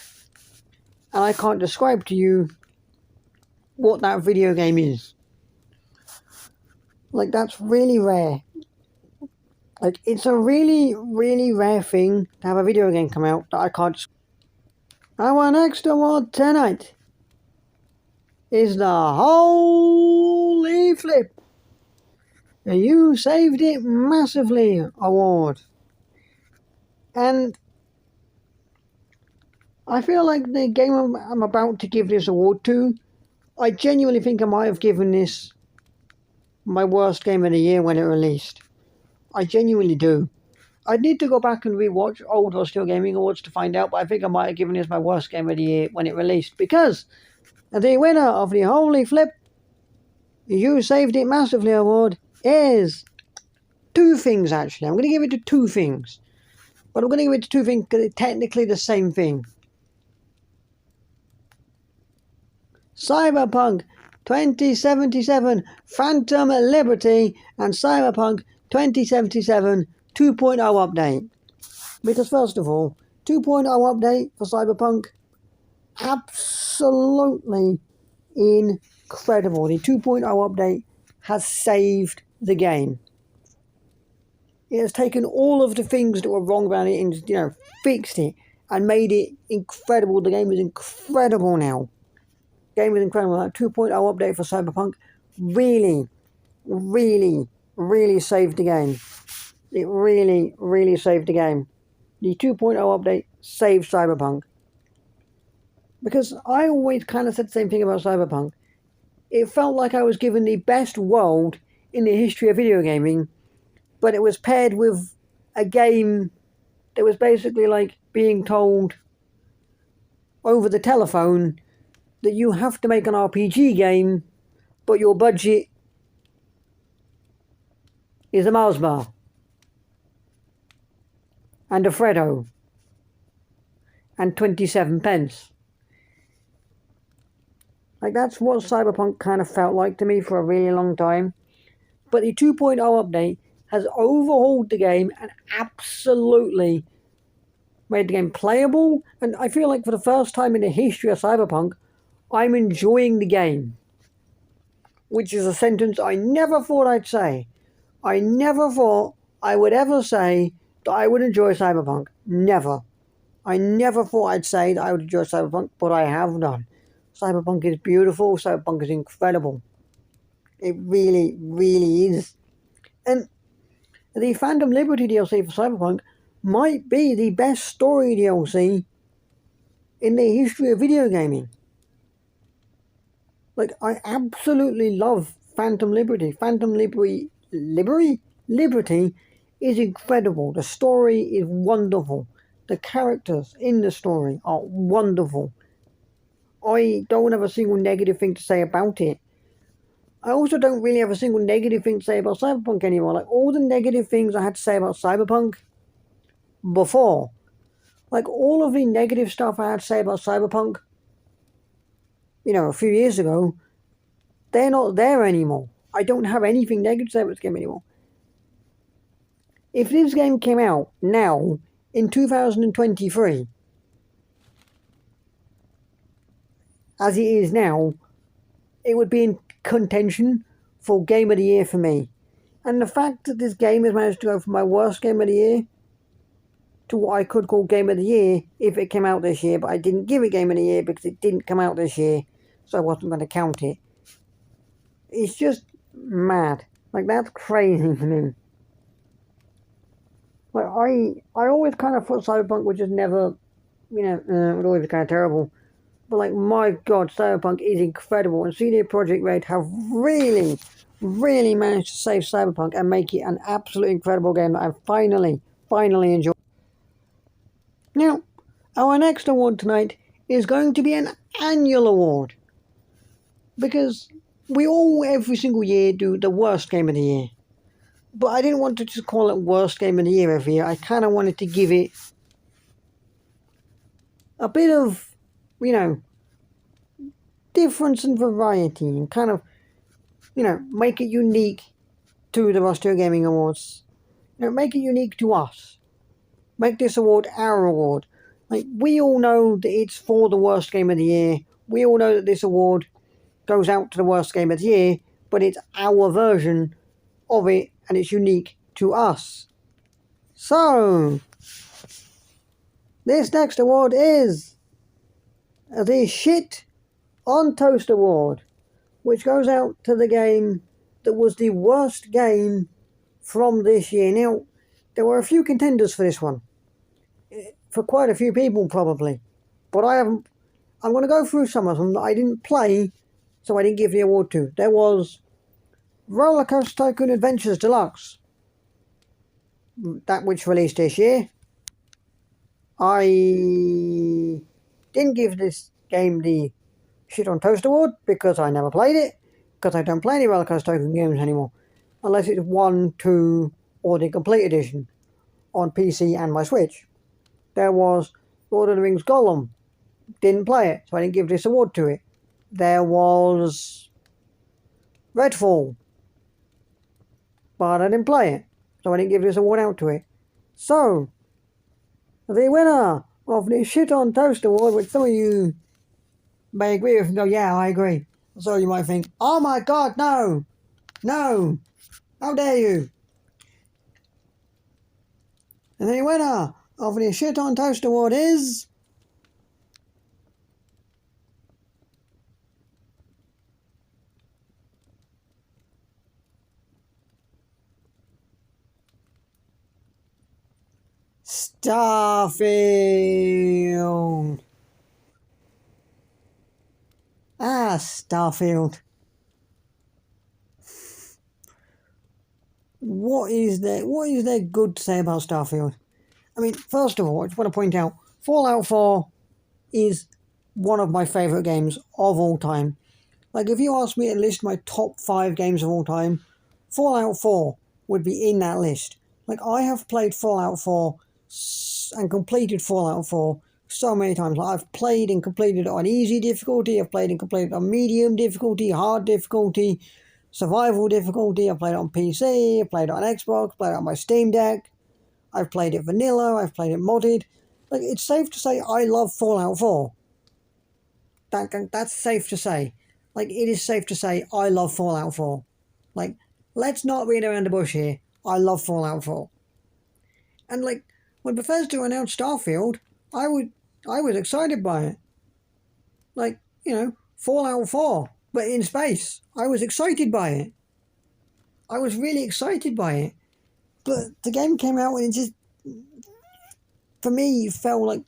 and I can't describe to you what that video game is. Like, that's really rare. Like, it's a really, really rare thing to have a video game come out that I can't describe. Our next award tonight is the Holy Flip. You Saved It Massively award. And I feel like the game I'm about to give this award to, I genuinely think I might have given this my worst game of the year when it released. I genuinely do. I need to go back and rewatch old or Still Gaming Awards to find out, but I think I might have given this my worst game of the year when it released, because the winner of the Holy Flip, You Saved It Massively award is two things, actually. I'm going to give it to two things. But I'm going to give it to two things because it's technically the same thing. Cyberpunk 2077 Phantom Liberty and Cyberpunk 2077 2.0 update. Because first of all, 2.0 update for Cyberpunk, absolutely incredible. The 2.0 update has saved the game. It has taken all of the things that were wrong about it and, you know, fixed it and made it incredible. The game is incredible now. The game is incredible. That 2.0 update for Cyberpunk really, really, really saved the game. It really, really saved the game. The 2.0 update saved Cyberpunk. Because I always kind of said the same thing about Cyberpunk. It felt like I was given the best world in the history of video gaming, but it was paired with a game that was basically like being told over the telephone that you have to make an RPG game, but your budget is a Mars bar and a Freddo and 27 pence. Like, that's what Cyberpunk kind of felt like to me for a really long time. But the 2.0 update has overhauled the game and absolutely made the game playable. And I feel like for the first time in the history of Cyberpunk, I'm enjoying the game. Which is a sentence I never thought I'd say. I never thought I would ever say that I would enjoy Cyberpunk. Never. I never thought I'd say that I would enjoy Cyberpunk, but I have done. Cyberpunk is beautiful. Cyberpunk is incredible. It really, really is. And the Phantom Liberty DLC for Cyberpunk might be the best story DLC in the history of video gaming. Like, I absolutely love Phantom Liberty. Phantom Liberty is incredible. The story is wonderful. The characters in the story are wonderful. I don't have a single negative thing to say about it. I also don't really have a single negative thing to say about Cyberpunk anymore. Like, all the negative things I had to say about Cyberpunk before, like, all of the negative stuff I had to say about Cyberpunk, you know, a few years ago, they're not there anymore. I don't have anything negative to say about this game anymore. If this game came out now, in 2023, as it is now, it would be in contention for Game of the Year for me. And the fact that this game has managed to go from my worst Game of the Year to what I could call Game of the Year if it came out this year, but I didn't give it Game of the Year because it didn't come out this year, so I wasn't going to count it. It's just mad. Like, that's crazy to me. Like, I always kind of thought Cyberpunk would just never, you know, it would always be kind of terrible. But, like, my God, Cyberpunk is incredible. And CD Projekt Red have really, really managed to save Cyberpunk and make it an absolutely incredible game that I finally enjoy. Now, our next award tonight is going to be an annual award. Because we all, every single year, do the worst game of the year. But I didn't want to just call it worst game of the year every year. I kind of wanted to give it a bit of, you know, difference and variety and kind of, you know, make it unique to the Roster Gaming Awards. You know, make it unique to us. Make this award our award. Like, we all know that it's for the worst game of the year. We all know that this award goes out to the worst game of the year, but it's our version of it and it's unique to us. So, this next award is the Shit on Toast Award, which goes out to the game that was the worst game from this year. Now, there were a few contenders for this one, for quite a few people probably, but I'm going to go through some of them that I didn't play, so I didn't give the award to. There was Roller Coaster Tycoon Adventures Deluxe, that which released this year. I didn't give this game the Shit on Toast Award because I never played it, because I don't play any Roller Coaster Tycoon games anymore, unless it's 1, 2, or the Complete Edition on PC and my Switch. There was Lord of the Rings Gollum, didn't play it, so I didn't give this award to it. There was Redfall, but I didn't play it, so I didn't give this award out to it. So, the winner of the Shit on Toast Award, which some of you may agree with and go, yeah, I agree. So you might think, oh my God, no, how dare you? And the winner of the Shit on Toast Award is Starfield. Starfield. What is there good to say about Starfield? I mean, first of all, I just want to point out, Fallout 4 is one of my favourite games of all time. Like, if you ask me to list my top 5 games of all time, Fallout 4 would be in that list. Like, I have played Fallout 4 and completed Fallout 4 so many times. Like, I've played and completed it on easy difficulty, I've played and completed it on medium difficulty, hard difficulty, survival difficulty. I've played it on PC, I've played it on Xbox, played it on my Steam Deck, I've played it vanilla, I've played it modded. Like, it's safe to say I love Fallout 4. That's safe to say. Like, it is safe to say I love Fallout 4. Like, let's not beat around the bush here. I love Fallout 4. And, like, when Bethesda announced Starfield, I was excited by it. Like, you know, Fallout 4, but in space. I was excited by it. I was really excited by it. But the game came out and it just, for me, it felt like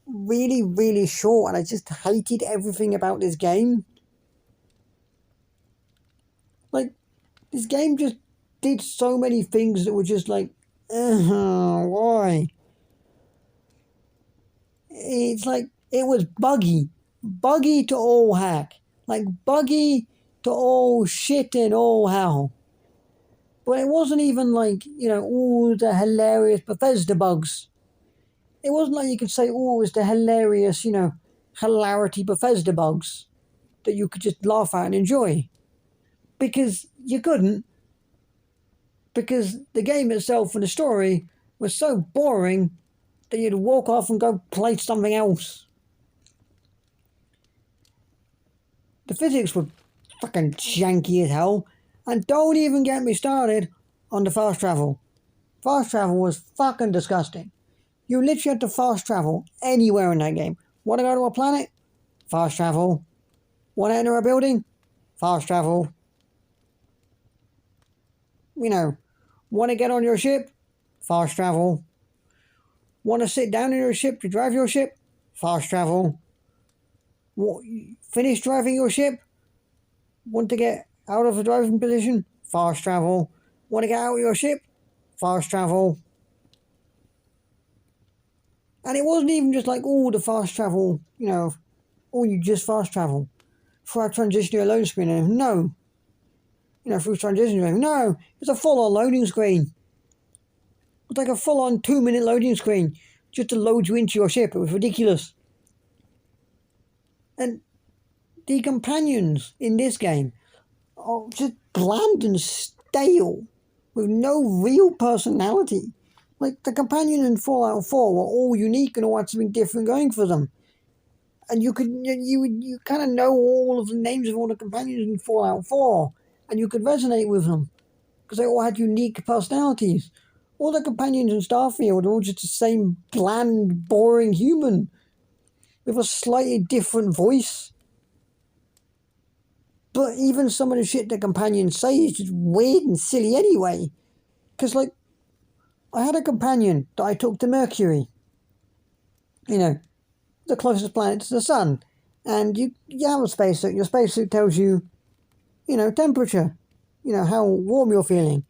really, really short, and I just hated everything about this game. Like, this game just did so many things that were just like, why? It's like, it was buggy to all heck, like buggy to all shit and all hell. But it wasn't even like, you know, all the hilarious Bethesda bugs. It wasn't like you could say, oh, it was the hilarious, you know, hilarity Bethesda bugs that you could just laugh at and enjoy. Because you couldn't. Because the game itself and the story was so boring that you'd walk off and go play something else. The physics were fucking janky as hell. And don't even get me started on the fast travel. Fast travel was fucking disgusting. You literally had to fast travel anywhere in that game. Want to go to a planet? Fast travel. Want to enter a building? Fast travel. You know, want to get on your ship? Fast travel. Want to sit down in your ship to drive your ship? Fast travel. Finish driving your ship? Want to get out of the driving position? Fast travel. Want to get out of your ship? Fast travel. And it wasn't even just like, oh, the fast travel, you know, oh, you just fast travel. For a transition to a loading screen. No. You know, through transition. No. It's a full-on loading screen. It's like a full-on 2-minute loading screen just to load you into your ship. It was ridiculous. And the companions in this game are just bland and stale with no real personality. Like, the companions in Fallout 4 were all unique and all had something different going for them. And you kind of know all of the names of all the companions in Fallout 4, and you could resonate with them because they all had unique personalities. All the companions in Starfield are all just the same bland, boring human with a slightly different voice. But even some of the shit the companions say is just weird and silly anyway. Because, like, I had a companion that I took to Mercury. You know, the closest planet to the sun. And you have a spacesuit. Your spacesuit tells you, you know, temperature. You know, how warm you're feeling.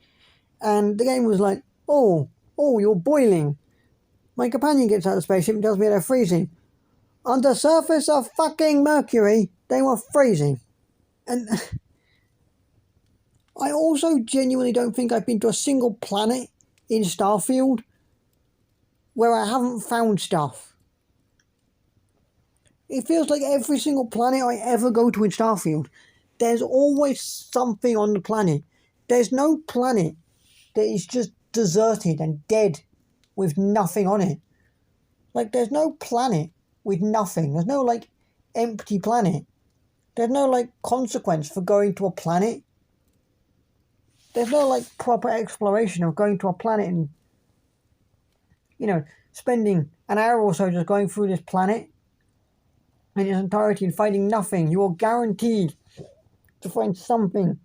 And the game was like, oh, you're boiling. My companion gets out of the spaceship and tells me they're freezing. On the surface of fucking Mercury, they were freezing. And I also genuinely don't think I've been to a single planet in Starfield where I haven't found stuff. It feels like every single planet I ever go to in Starfield, there's always something on the planet. There's no planet that is just deserted and dead with nothing on it. Like, there's no planet with nothing. There's no, like, empty planet. There's no, like, consequence for going to a planet. There's no, like, proper exploration of going to a planet and, you know, spending an hour or so just going through this planet in its entirety and finding nothing. You are guaranteed to find something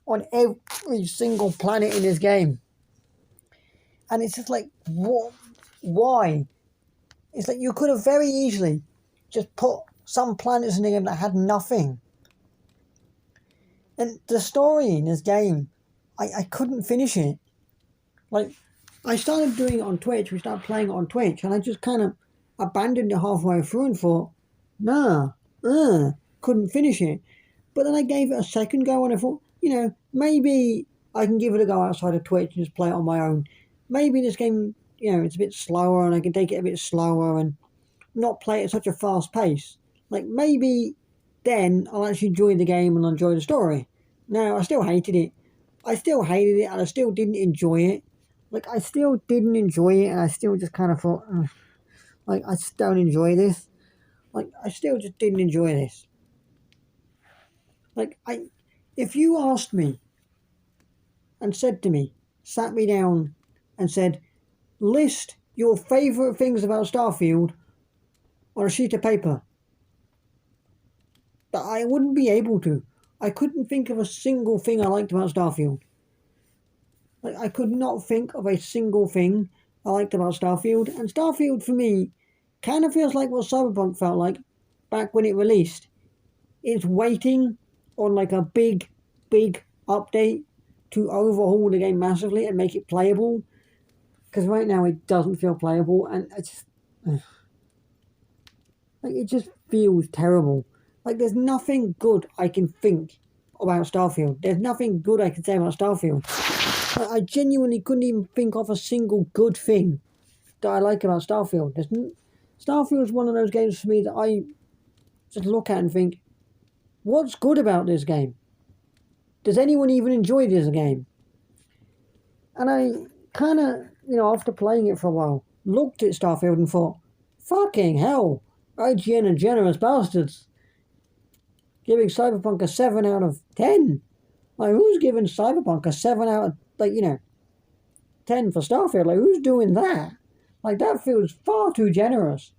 on every single planet in this game. And it's just like, what? Why? It's like you could have very easily just put some planets in the game that had nothing. And the story in this game, I couldn't finish it. Like, I started doing it on Twitch, we started playing it on Twitch, and I just kind of abandoned it halfway through and thought, couldn't finish it. But then I gave it a second go and I thought, you know, maybe I can give it a go outside of Twitch and just play it on my own. Maybe this game, you know, it's a bit slower and I can take it a bit slower and not play at such a fast pace. Like, maybe then I'll actually enjoy the game and enjoy the story. No, I still hated it. I still hated it, and I still didn't enjoy it. Like, I still didn't enjoy it, and I still just kind of thought, like, I just don't enjoy this. Like, I still just didn't enjoy this. Like, if you asked me and said to me, sat me down and said, list your favourite things about Starfield on a sheet of paper, that I wouldn't be able to. I couldn't think of a single thing I liked about Starfield. Like, I could not think of a single thing I liked about Starfield. And Starfield, for me, kind of feels like what Cyberpunk felt like back when it released. It's waiting on like a big update to overhaul the game massively and make it playable. Because right now it doesn't feel playable, and it's just, like, it just feels terrible. Like, there's nothing good I can think about Starfield. There's nothing good I can say about Starfield. Like, I genuinely couldn't even think of a single good thing that I like about Starfield. Starfield is one of those games for me that I just look at and think, what's good about this game? Does anyone even enjoy this game? And I kind of, after playing it for a while, looked at Starfield and thought, fucking hell, IGN are generous bastards. Giving Cyberpunk a 7 out of 10. Like, who's giving Cyberpunk a 7 out of, 10 for Starfield? Like, who's doing that? Like, that feels far too generous.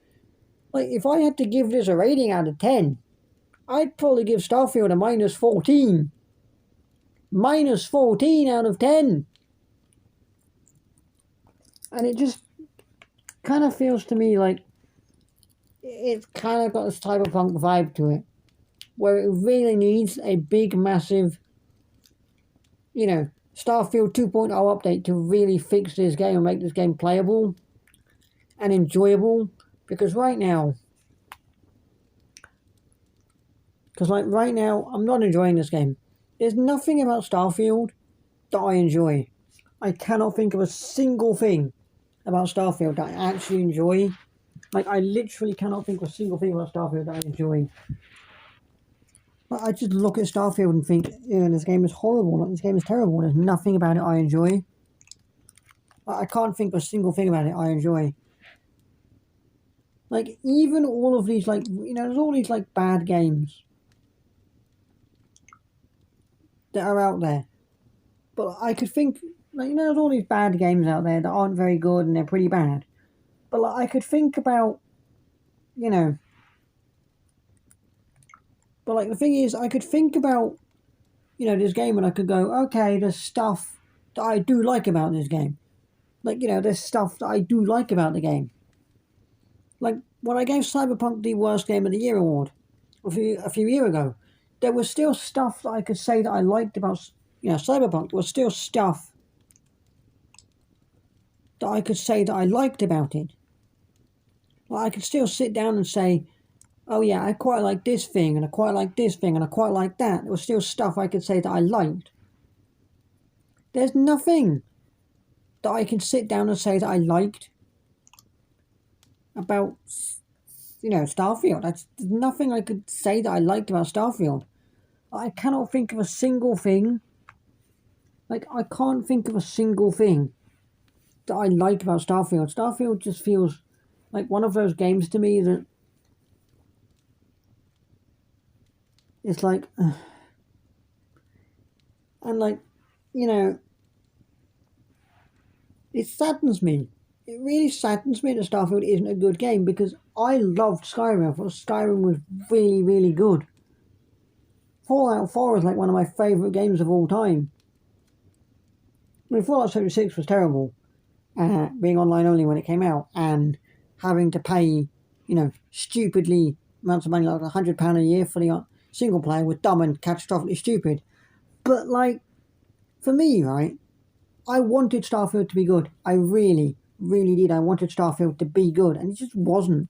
Like, if I had to give this a rating out of 10, I'd probably give Starfield a minus 14. Minus 14 out of 10. And it just kind of feels to me like it's kind of got this Cyberpunk vibe to it, where it really needs a big, massive, Starfield 2.0 update to really fix this game and make this game playable and enjoyable. Because right now, I'm not enjoying this game. There's nothing about Starfield that I enjoy. I cannot think of a single thing about Starfield that I actually enjoy. Like, I literally cannot think of a single thing about Starfield that I enjoy. Like, I just look at Starfield and think, this game is horrible. Like, this game is terrible. There's nothing about it I enjoy. Like, I can't think of a single thing about it I enjoy. Like, even all of these, there's all these, bad games that are out there. But I could think, there's all these bad games out there that aren't very good and they're pretty bad. But, I could think about, But, the thing is, I could think about, this game and I could go, okay, there's stuff that I do like about this game. There's stuff that I do like about the game. Like, when I gave Cyberpunk the Worst Game of the Year award a few years ago, there was still stuff that I could say that I liked about, Cyberpunk. There was still stuff that I could say that I liked about it. Like, I could still sit down and say, oh yeah, I quite like this thing, and I quite like this thing, and I quite like that. There was still stuff I could say that I liked. There's nothing that I can sit down and say that I liked about, Starfield. There's nothing I could say that I liked about Starfield. I cannot think of a single thing. I can't think of a single thing that I like about Starfield. Starfield just feels like one of those games to me that it's like, and it saddens me. It really saddens me that Starfield isn't a good game, because I loved Skyrim. I thought Skyrim was really, really good. Fallout 4 is one of my favourite games of all time. I mean, Fallout 76 was terrible, being online only when it came out, and having to pay, stupidly amounts of money, like £100 a year for the single player, was dumb and catastrophically stupid. But, for me, right, I wanted Starfield to be good. I really, really did. I wanted Starfield to be good, and it just wasn't.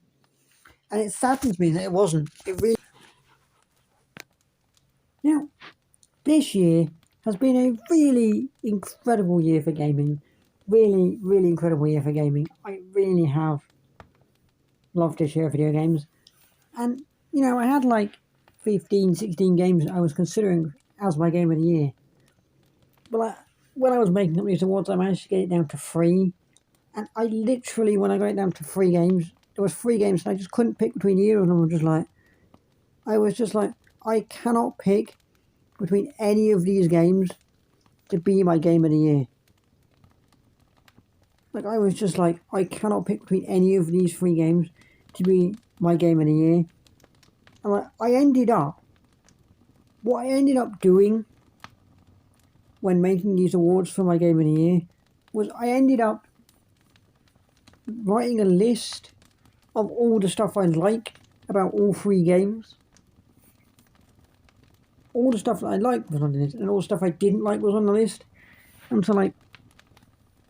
And it saddens me that it wasn't. It really... Now, this year has been a really incredible year for gaming. Really, really incredible year for gaming. I really have love to share video games. And, you know, I had like 15, 16 games I was considering as my game of the year. But when I was making up these awards, I managed to get it down to 3. And I literally, when I got it down to 3 games, there was 3 games and I just couldn't pick between either of them. I was just like, I cannot pick between any of these games to be my game of the year. Like, I was just like, I cannot pick between any of these 3 games to be my game of the year. And what I ended up doing when making these awards for my game of the year was I ended up writing a list of all the stuff I like about all 3 games. All the stuff that I liked was on the list, and all the stuff I didn't like was on the list. And so, like,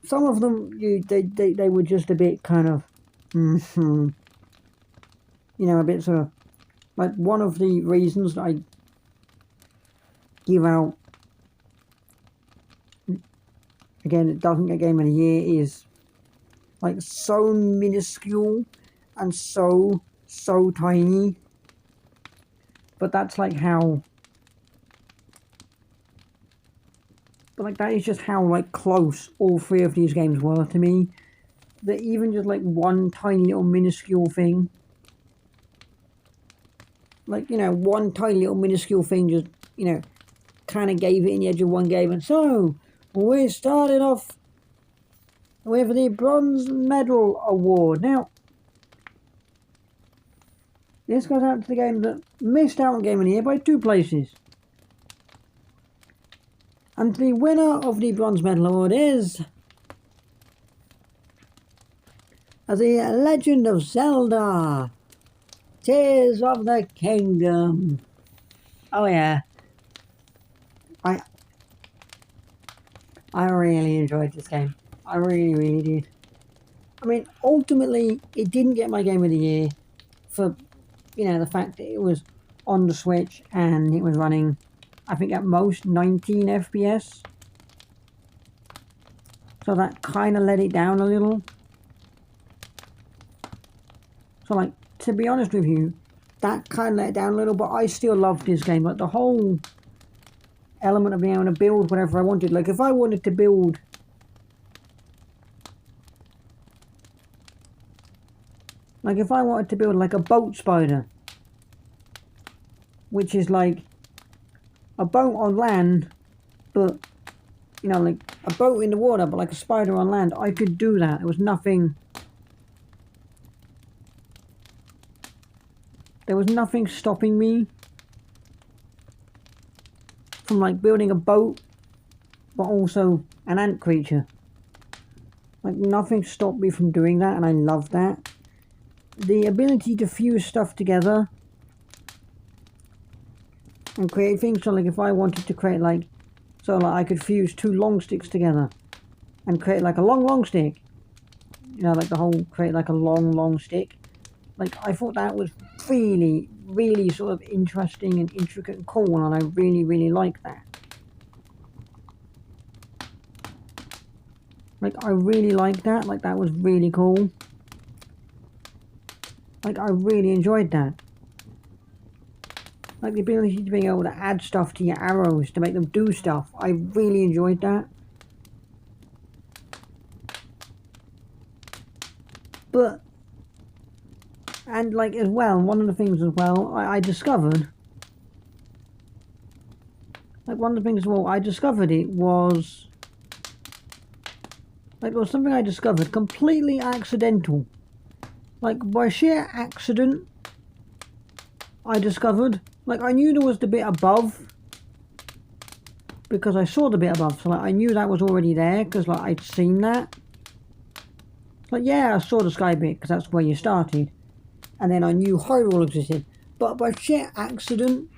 some of them, they were just a bit kind of, you know, a bit sort of, like, one of the reasons that I give out, again, it doesn't get game of the year, is, like, so minuscule and so tiny. But that's, like, how... But, like, that is just how, like, close all 3 of these games were to me. That even just, like, one tiny little minuscule thing. Like, you know, one tiny little minuscule thing just, you know, kind of gave it in the edge of one game. And so, we started off with the Bronze Medal Award. Now, this goes out to the game that missed out on Game of the Year by 2 places. And the winner of the Bronze Medal Award is The Legend of Zelda, Tears of the Kingdom. Oh yeah. I really enjoyed this game. I really did. I mean, ultimately, it didn't get my game of the year for, you know, the fact that it was on the Switch and it was running, I think at most 19 FPS. So that kind of let it down a little. So, like, to be honest with you, that kind of let it down a little, but I still loved this game. Like, the whole element of being able to build whatever I wanted. Like, if I wanted to build... Like, if I wanted to build, like, a boat spider, which is, like, a boat on land, but, you know, like, a boat in the water, but, like, a spider on land, I could do that. There was nothing... There was nothing stopping me from, like, building a boat, but also an ant creature. Like, nothing stopped me from doing that, and I love that. The ability to fuse stuff together and create things. So, like, if I wanted to create, like, so, like, I could fuse 2 long sticks together and create, like, a long stick. You know, like, the whole, create, like, a long stick. Like, I thought that was really sort of interesting and intricate and cool, and I really liked that. Like, I really liked that. Like, that was really cool. Like, I really enjoyed that. Like, the ability to be able to add stuff to your arrows to make them do stuff. I really enjoyed that. But, and, like, as well, one of the things as well, I discovered, like, one of the things as well, I discovered it was, like, it was something I discovered completely accidental. Like, by sheer accident, I discovered, like, I knew there was the bit above, because I saw the bit above, so, like, I knew that was already there, because, like, I'd seen that. Like, yeah, I saw the sky bit, because that's where you started, and then I knew Hyrule existed, but by sheer accident,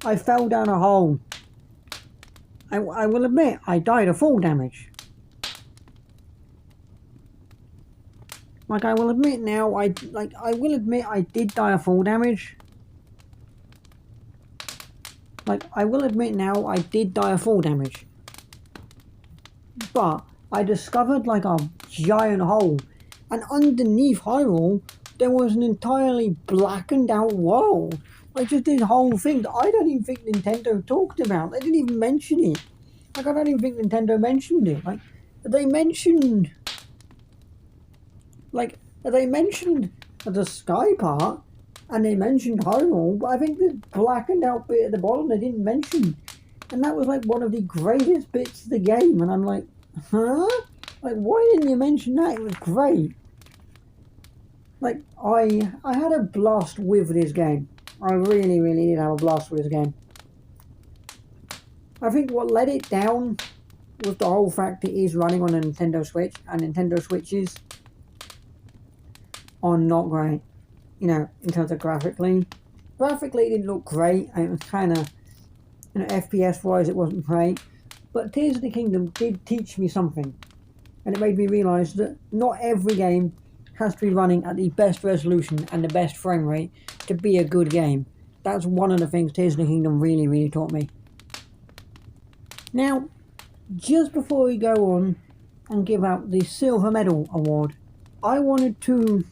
I fell down a hole. I will admit, I died of fall damage. Like, I will admit now, I will admit I did die of fall damage. Like, I will admit now, I did die of fall damage. But I discovered, like, a giant hole. And underneath Hyrule there was an entirely blackened out world. Like, just this whole thing that I don't even think Nintendo talked about. They didn't even mention it. Like, I don't even think Nintendo mentioned it. Like, they mentioned... Like, they mentioned the sky part, and they mentioned Hyrule, but I think the blackened out bit at the bottom they didn't mention. And that was, like, one of the greatest bits of the game, and I'm like, huh? Like, why didn't you mention that? It was great. Like, I had a blast with this game. I really, really did have a blast with this game. I think what let it down was the whole fact it is running on a Nintendo Switch, and Nintendo Switches are not great, you know, in terms of graphically. Graphically, it didn't look great, and it was kind of, you know, FPS-wise, it wasn't great. But Tears of the Kingdom did teach me something, and it made me realise that not every game has to be running at the best resolution and the best frame rate to be a good game. That's one of the things Tears of the Kingdom really, really taught me. Now, just before we go on and give out the Silver Medal Award, I wanted to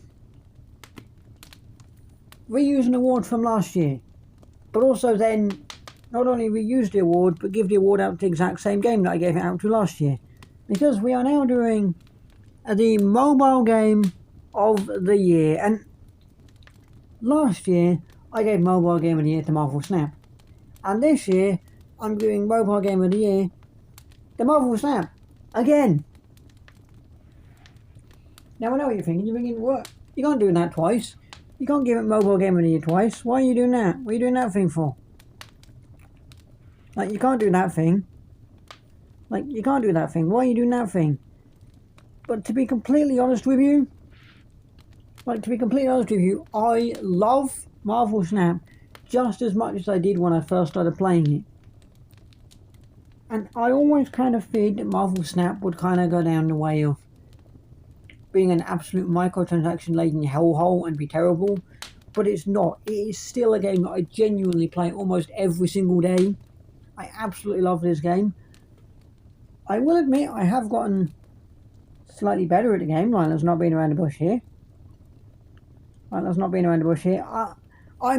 reuse an award from last year, but also then not only reuse the award, but give the award out to the exact same game that I gave it out to last year. Because we are now doing the mobile game of the year, and last year I gave mobile game of the year to Marvel Snap, and this year I'm doing mobile game of the year to Marvel Snap again. Now I know what you're thinking. You're thinking, what? You can't do that twice. You can't give it mobile game of the year twice. Why are you doing that? What are you doing that thing for? Like, you can't do that thing. Like, you can't do that thing. Why are you doing that thing? But to be completely honest with you, I love Marvel Snap just as much as I did when I first started playing it. And I always kind of feared that Marvel Snap would kind of go down the way of being an absolute microtransaction-laden hellhole and be terrible. But it's not. It is still a game that I genuinely play almost every single day. I absolutely love this game. I will admit I have gotten slightly better at the game. Like, let's not beat around the bush here. I'm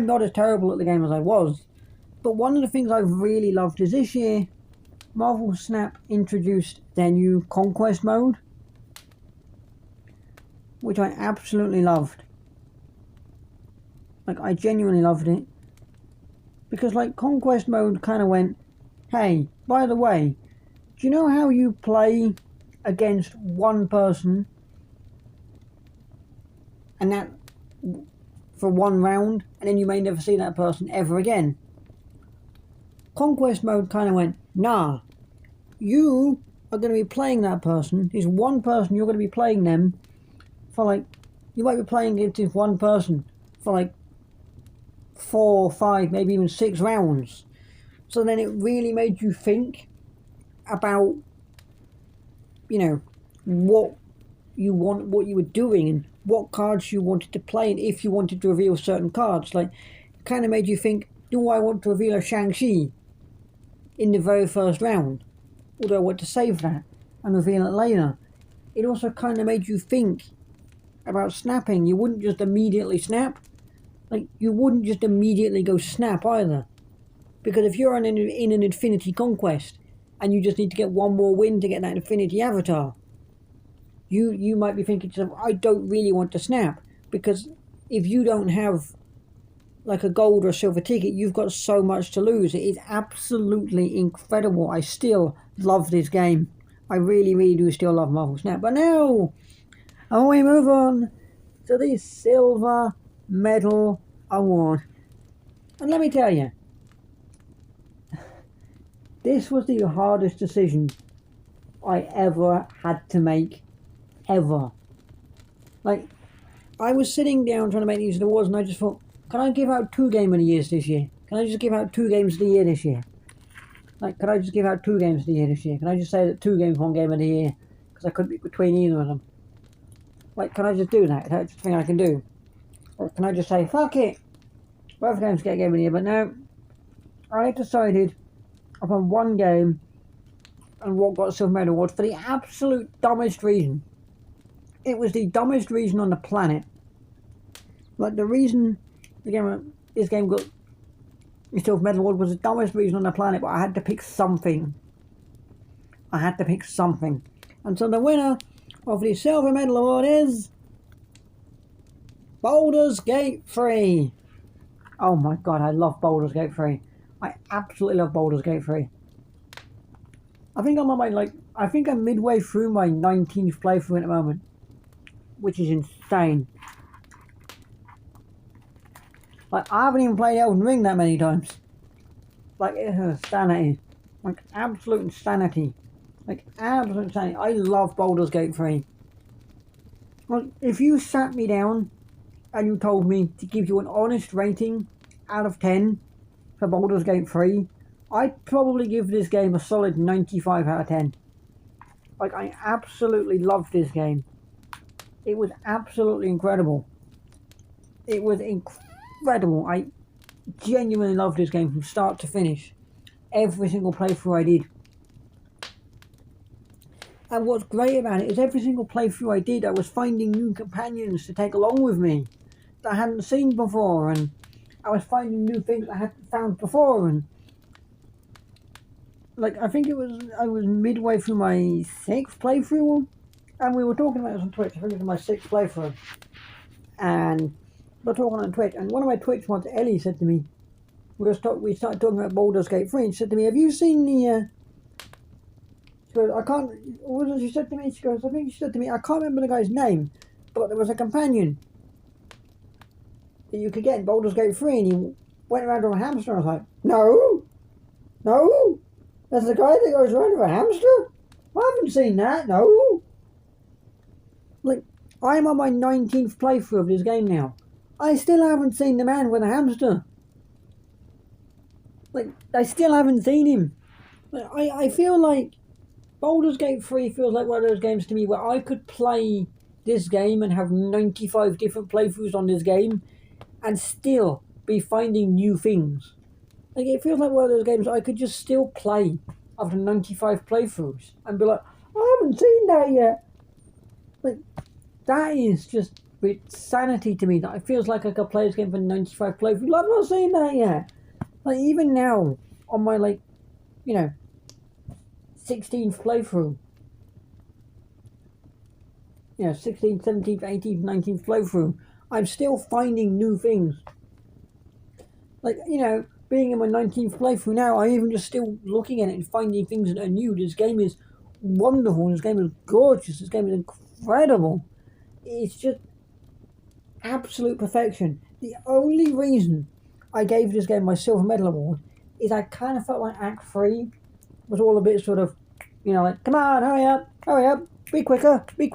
not as terrible at the game as I was. But one of the things I've really loved is this year, Marvel Snap introduced their new Conquest mode, which I absolutely loved. Like, I genuinely loved it. Because, like, Conquest mode kind of went, hey, by the way, do you know how you play against one person and that for one round, and then you may never see that person ever again? Conquest mode kind of went, nah, you are going to be playing that person. There's one person, you're going to be playing them for, like, you might be playing against this one person for like 4, 5, maybe even 6 rounds. So then it really made you think about, you know, what you were doing and what cards you wanted to play, and if you wanted to reveal certain cards. Like, it kind of made you think, do I want to reveal a Shang-Chi in the very first round, or do I want to save that and reveal it later? It also kind of made you think about snapping. You wouldn't just immediately snap. Like, you wouldn't just immediately go snap either. Because if you're in an Infinity Conquest and you just need to get one more win to get that Infinity Avatar, you might be thinking to yourself, I don't really want to snap. Because if you don't have like a gold or a silver ticket, you've got so much to lose. It is absolutely incredible. I still love this game. I really, really do still love Marvel Snap. But now, we move on to the Silver Medal Award. And let me tell you, this was the hardest decision I ever had to make, ever. Like, I was sitting down trying to make these awards, and I just thought, can I give out 2 Game of the Years this year? Can I just give out 2 Games of the Year this year? Like, can I just give out 2 Games of the Year this year? Can I just say that 2 games won Game of the Year? Because I couldn't pick between either of them. Like, can I just do that? That's the thing I can do. Or can I just say, fuck it, both games get Game of the Year? But no, I decided upon one game and what got Silver Medal Award for the absolute dumbest reason. It was the dumbest reason on the planet. Like, the reason this game got the Silver Medal Award was the dumbest reason on the planet, but I had to pick something. And so the winner of the Silver Medal Award is Baldur's Gate 3. Oh my god, I love Baldur's Gate 3. I absolutely love Baldur's Gate 3. I think I'm on my, I think I'm midway through my 19th playthrough at the moment, which is insane. Like, I haven't even played Elden Ring that many times. Like, it's insanity. Like, absolute insanity. Like, absolute insanity. I love Baldur's Gate 3. Well, if you sat me down and you told me to give you an honest rating out of 10 for Baldur's Gate 3, I'd probably give this game a solid 95 out of 10. Like, I absolutely loved this game. It was absolutely incredible. It was incredible. I genuinely loved this game from start to finish. Every single playthrough I did. And what's great about it is every single playthrough I did, I was finding new companions to take along with me that I hadn't seen before, and I was finding new things I hadn't found before. And like, I think I was midway through my 6th playthrough, and we were talking about this on Twitch. I think it was my 6th playthrough, and we're talking on Twitch, and one of my Twitch mods, Ellie, said to me, we started talking about Baldur's Gate 3, and she said to me, have you seen the, she goes, I can't, what was it she said to me? She goes, I think she said to me, I can't remember the guy's name, but there was a companion that you could get in Baldur's Gate 3, and he went around with a hamster. I was like, no, that's the guy that goes around with a hamster? I haven't seen that, no. Like, I'm on my 19th playthrough of this game now. I still haven't seen the man with a hamster. Like, I still haven't seen him. Like, I feel like Baldur's Gate 3 feels like one of those games to me where I could play this game and have 95 different playthroughs on this game and still be finding new things. Like, it feels like one of those games I could just still play after 95 playthroughs and be like, I haven't seen that yet. Like, that is just insanity to me, that it feels like I could play this game for 95 playthroughs. I've not seen that yet. Like, even now, on my, 16th playthrough, 16th, 17th, 18th, 19th playthrough, I'm still finding new things. Like, being in my 19th playthrough now, I'm even just still looking at it and finding things that are new. This game is wonderful. This game is gorgeous. This game is incredible. It's just absolute perfection. The only reason I gave this game my Silver Medal Award is I kind of felt like Act 3 was all a bit sort of, like, come on, hurry up, be quicker, quick.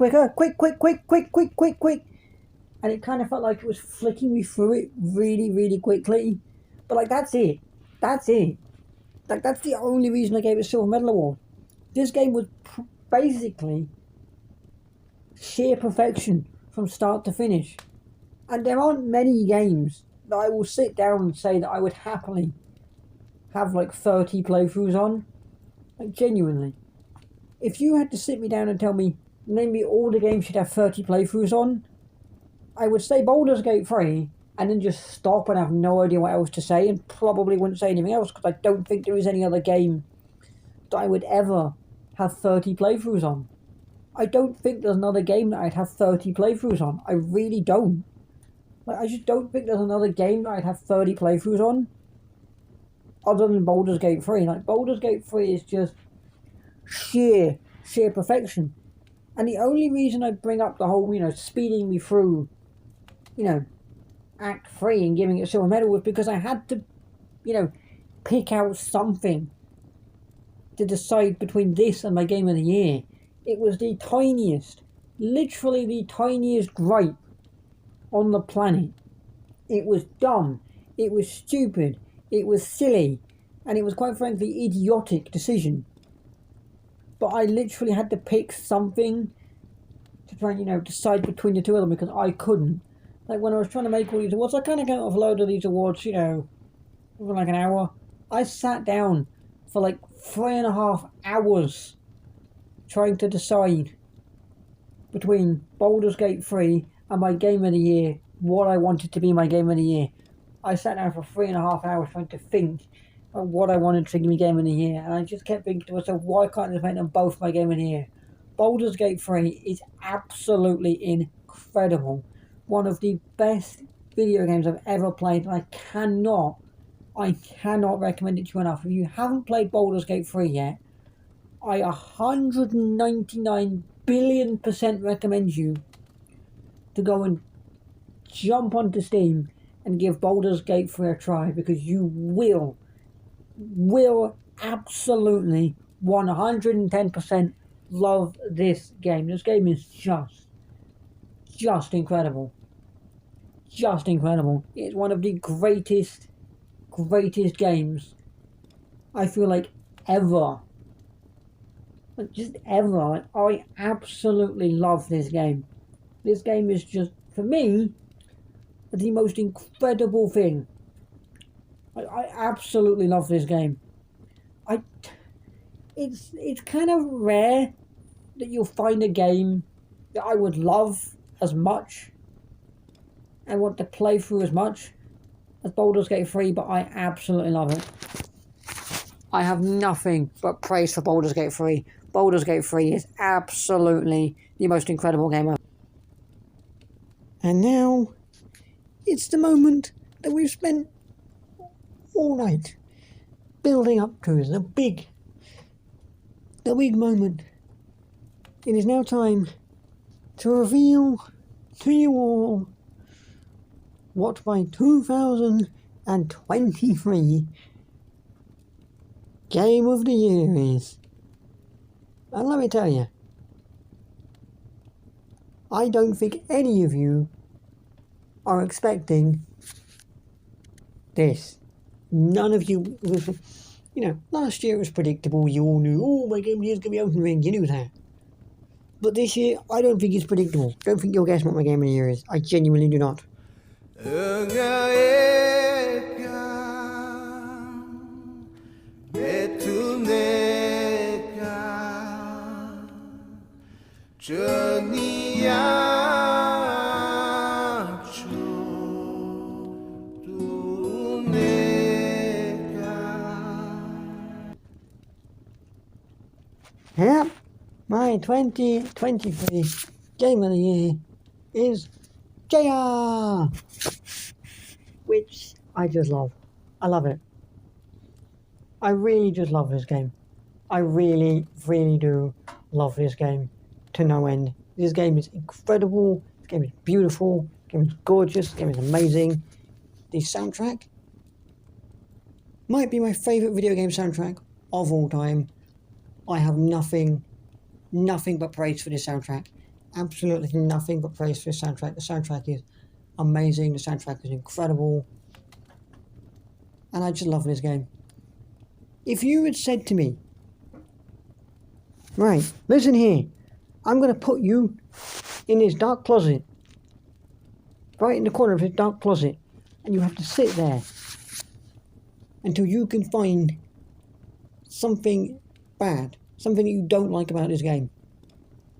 And it kind of felt like it was flicking me through it really, really quickly. But, like, that's it. Like, that's the only reason I gave it a Silver Medal Award. This game was basically sheer perfection from start to finish. And there aren't many games that I will sit down and say that I would happily have, 30 playthroughs on. Like, genuinely. If you had to sit me down and tell me, name me all the games you'd have 30 playthroughs on, I would say Baldur's Gate 3, and then just stop and have no idea what else to say, and probably wouldn't say anything else, because I don't think there is any other game that I would ever have 30 playthroughs on. I don't think there's another game that I'd have 30 playthroughs on. I really don't. Like, I just don't think there's another game that I'd have 30 playthroughs on, other than Baldur's Gate 3. Like, Baldur's Gate 3 is just sheer perfection. And the only reason I bring up the whole, speeding me through, Act 3 and giving it a silver medal was because I had to, pick out something to decide between this and my game of the year. It was the tiniest, literally the tiniest gripe on the planet. It was dumb, it was stupid, it was silly, and it was quite frankly idiotic decision. But I literally had to pick something to try and, decide between the two of them, because I couldn't. Like, when I was trying to make all these awards, I kind of came up with a load of these awards, over an hour. I sat down for 3.5 hours trying to decide between Baldur's Gate 3 and my game of the year, what I wanted to be my game of the year. I sat down for 3.5 hours trying to think of what I wanted to be my game of the year, and I just kept thinking to myself, why can't I just make them both my game of the year? Baldur's Gate 3 is absolutely incredible. One of the best video games I've ever played, and I cannot recommend it to you enough. If you haven't played Baldur's Gate 3 yet, I 199 billion% recommend you to go and jump onto Steam and give Baldur's Gate 3 a try, because you will absolutely 110% love this game. This game is just incredible. Just incredible. It's one of the greatest games I feel like ever. Just ever. Like, I absolutely love this game. This game is just, for me, the most incredible thing. I absolutely love this game. It's kind of rare that you'll find a game that I would love as much and want to play through as much as Baldur's Gate 3, but I absolutely love it. I have nothing but praise for Baldur's Gate 3. Baldur's Gate 3 is absolutely the most incredible game ever. And now, it's the moment that we've spent all night building up to, the big moment. It is now time to reveal to you all what my 2023 Game of the Year is. And let me tell you, I don't think any of you are expecting this. None of you, last year it was predictable. You all knew, oh, my game of the year is going to be Elden Ring. You knew that. But this year, I don't think it's predictable. Don't think you'll guess what my game of the year is. I genuinely do not. Yep, my 2023 Game of the Year is JR, which I just love. I love it. I really just love this game. I really do love this game to no end. This game is incredible. This game is beautiful. This game is gorgeous. This game is amazing. The soundtrack might be my favourite video game soundtrack of all time. I have nothing but praise for this soundtrack. Absolutely nothing but praise for this soundtrack. The soundtrack is amazing. The soundtrack is incredible. And I just love this game. If you had said to me, right, listen here, I'm going to put you in this dark closet, right in the corner of this dark closet, and you have to sit there until you can find something bad, something that you don't like about this game,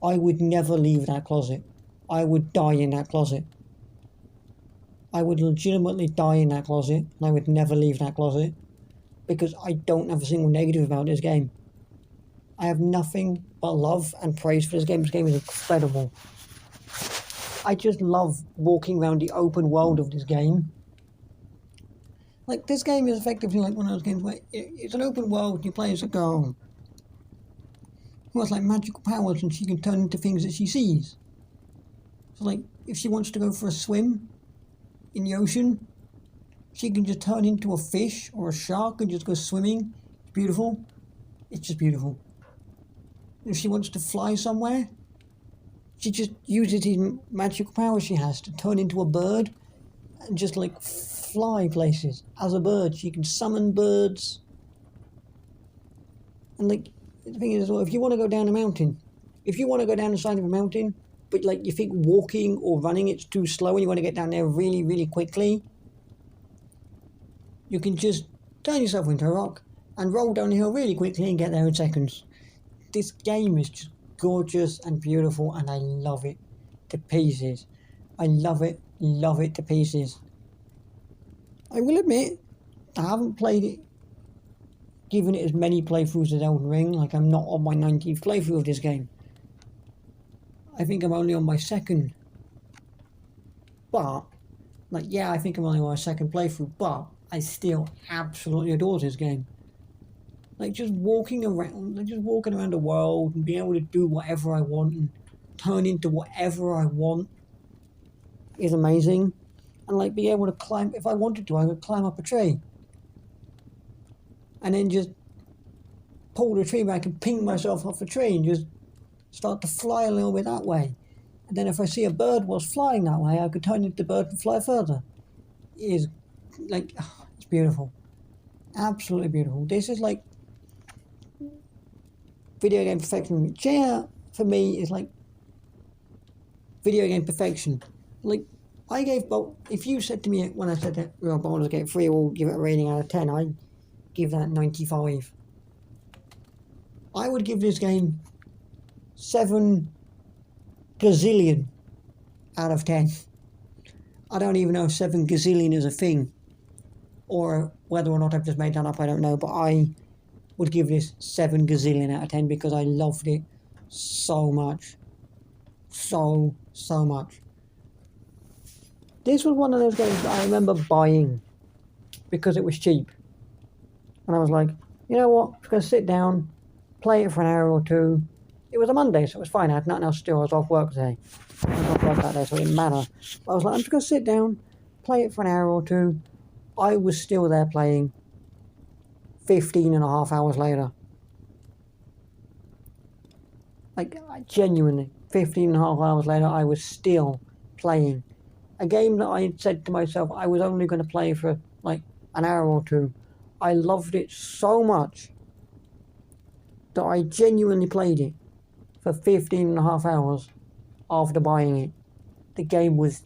I would never leave that closet. I would die in that closet. I would legitimately die in that closet, and I would never leave that closet, because I don't have a single negative about this game. I have nothing but love and praise for this game. This game is incredible. I just love walking around the open world of this game. Like, this game is effectively like one of those games where it's an open world and you play as a girl who has like magical powers and she can turn into things that she sees. So like, if she wants to go for a swim in the ocean, she can just turn into a fish or a shark and just go swimming. It's beautiful. It's just beautiful. If she wants to fly somewhere, she just uses these magical powers she has to turn into a bird and just like fly places as a bird. She can summon birds. And like, the thing is, well, if you want to go down a mountain, if you want to go down the side of a mountain, but like you think walking or running it's too slow and you want to get down there really quickly, you can just turn yourself into a rock and roll down the hill really quickly and get there in seconds. This game is just gorgeous and beautiful, and I love it to pieces. I love it. love it to pieces. I will admit, I haven't played it, given it as many playthroughs as Elden Ring. Like, I'm not on my 19th playthrough of this game. I think I'm only on my second. But, like, yeah, I think I'm only on my second playthrough, but I still absolutely adore this game. Like, just walking around the world and being able to do whatever I want and turn into whatever I want is amazing. And, like, being able to climb, if I wanted to, I could climb up a tree. And then just pull the tree back and ping myself off the tree and just start to fly a little bit that way. And then if I see a bird whilst flying that way, I could turn into the bird and fly further. It is, like, it's beautiful. Absolutely beautiful. This is like video game perfection. Yeah, for me, is like video game perfection. Like, I gave if you said to me when I said that Baldur's Gate 3 will give it a rating out of 10, I'd give that 95. I would give this game 7 gazillion out of 10. I don't even know if 7 gazillion is a thing, or whether or not I've just made that up, I don't know, but I would give this 7 gazillion out of 10 because I loved it so much. So much. This was one of those games that I remember buying because it was cheap. And I was like, you know what, I'm just going to sit down, play it for an hour or two. It was a Monday, so it was fine. I had nothing else to do. I was off work today. I was off work that day, so it didn't matter. But I was like, I'm just going to sit down, play it for an hour or two. I was still there playing 15 and a half hours later. Like, genuinely, 15 and a half hours later, I was still playing. A game that I had said to myself I was only going to play for, like, an hour or two. I loved it so much that I genuinely played it for 15 and a half hours after buying it. The game was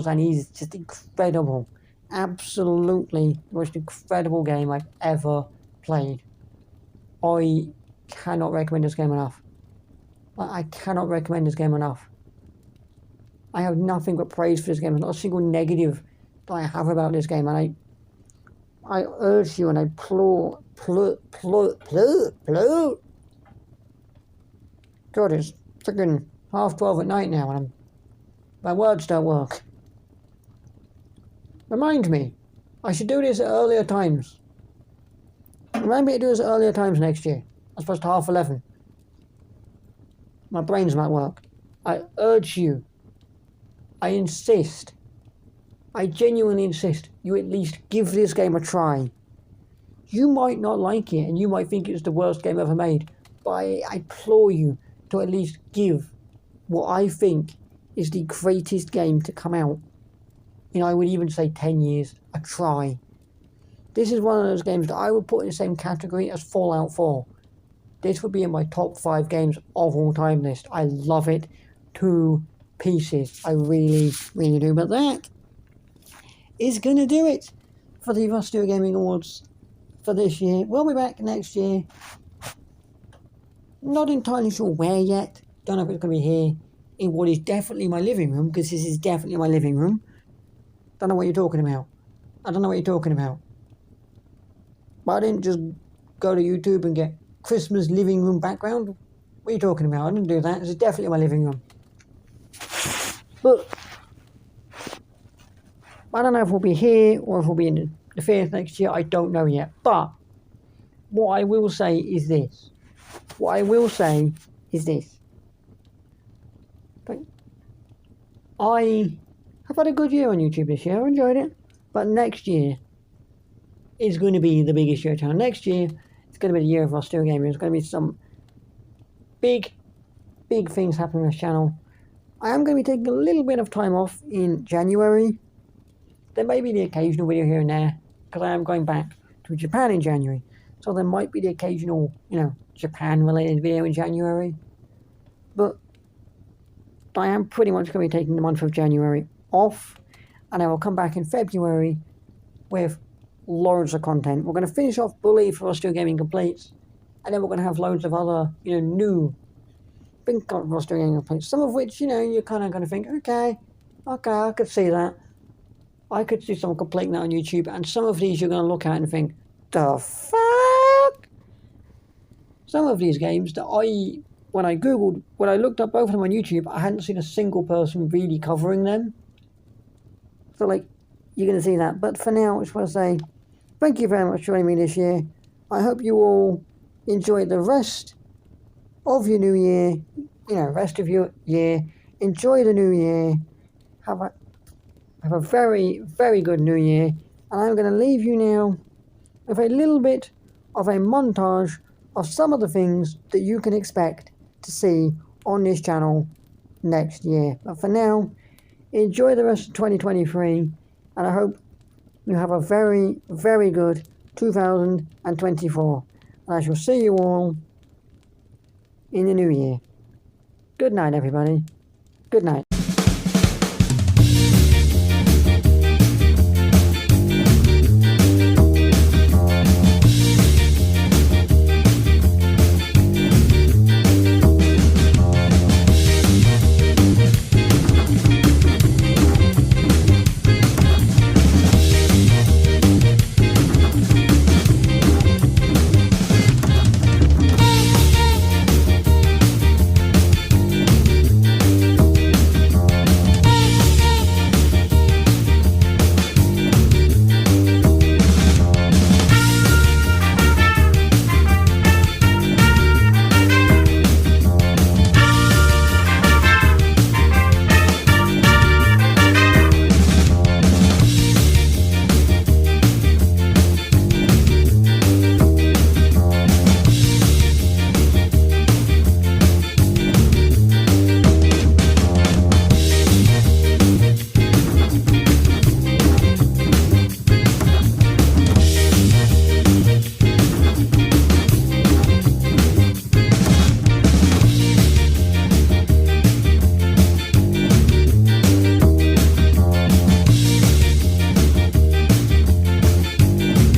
and is just incredible. Absolutely the most incredible game I've ever played. I cannot recommend this game enough. I cannot recommend this game enough. I have nothing but praise for this game. There's not a single negative that I have about this game, and I urge you and I God, it's freaking 12:30 at night now, and my words don't work. Remind me, I should do this at earlier times. Remind me to do this at earlier times next year, as opposed to 11:30. My brains might work. I urge you, I insist, I genuinely insist, you at least give this game a try. You might not like it, and you might think it's the worst game ever made, but I implore you to at least give what I think is the greatest game to come out in, I would even say 10 years, a try. This is one of those games that I would put in the same category as Fallout 4. This would be in my top 5 games of all time list. I love it to pieces. I really, really do. But that is going to do it for the Rusty Gaming Awards for this year. We'll be back next year. Not entirely sure where yet. Don't know if it's going to be here in what is definitely my living room, because this is definitely my living room. Don't know what you're talking about. I don't know what you're talking about. But I didn't just go to YouTube and get Christmas living room background. What are you talking about? I didn't do that. This is definitely my living room. But I don't know if we'll be here or if we'll be in the theatre next year. I don't know yet. But what I will say is this. I have had a good year on YouTube this year. I enjoyed it. But next year is going to be the biggest year of channel. Next year, it's going to be the year of Rusty Gaming. There's going to be some big things happening on this channel. I am going to be taking a little bit of time off in January. There may be the occasional video here and there, because I am going back to Japan in January. So there might be the occasional, Japan-related video in January. But I am pretty much going to be taking the month of January off. And I will come back in February with loads of content. We're going to finish off Bully for Rusty Gaming Completes. And then we're going to have loads of other, new big Rusty Gaming Completes. Some of which, you're kind of going to think, okay, Okay, I could see that. I could see someone completing that on YouTube, and some of these you're going to look at and think, the fuck? Some of these games that when I looked up both of them on YouTube, I hadn't seen a single person really covering them. So, like, you're going to see that. But for now, I just want to say thank you very much for joining me this year. I hope you all enjoy the rest of your new year. Rest of your year. Enjoy the new year. Have a very, very good new year. And I'm going to leave you now with a little bit of a montage of some of the things that you can expect to see on this channel next year. But for now, enjoy the rest of 2023, and I hope you have a very, very good 2024. And I shall see you all in the new year. Good night, everybody. Good night.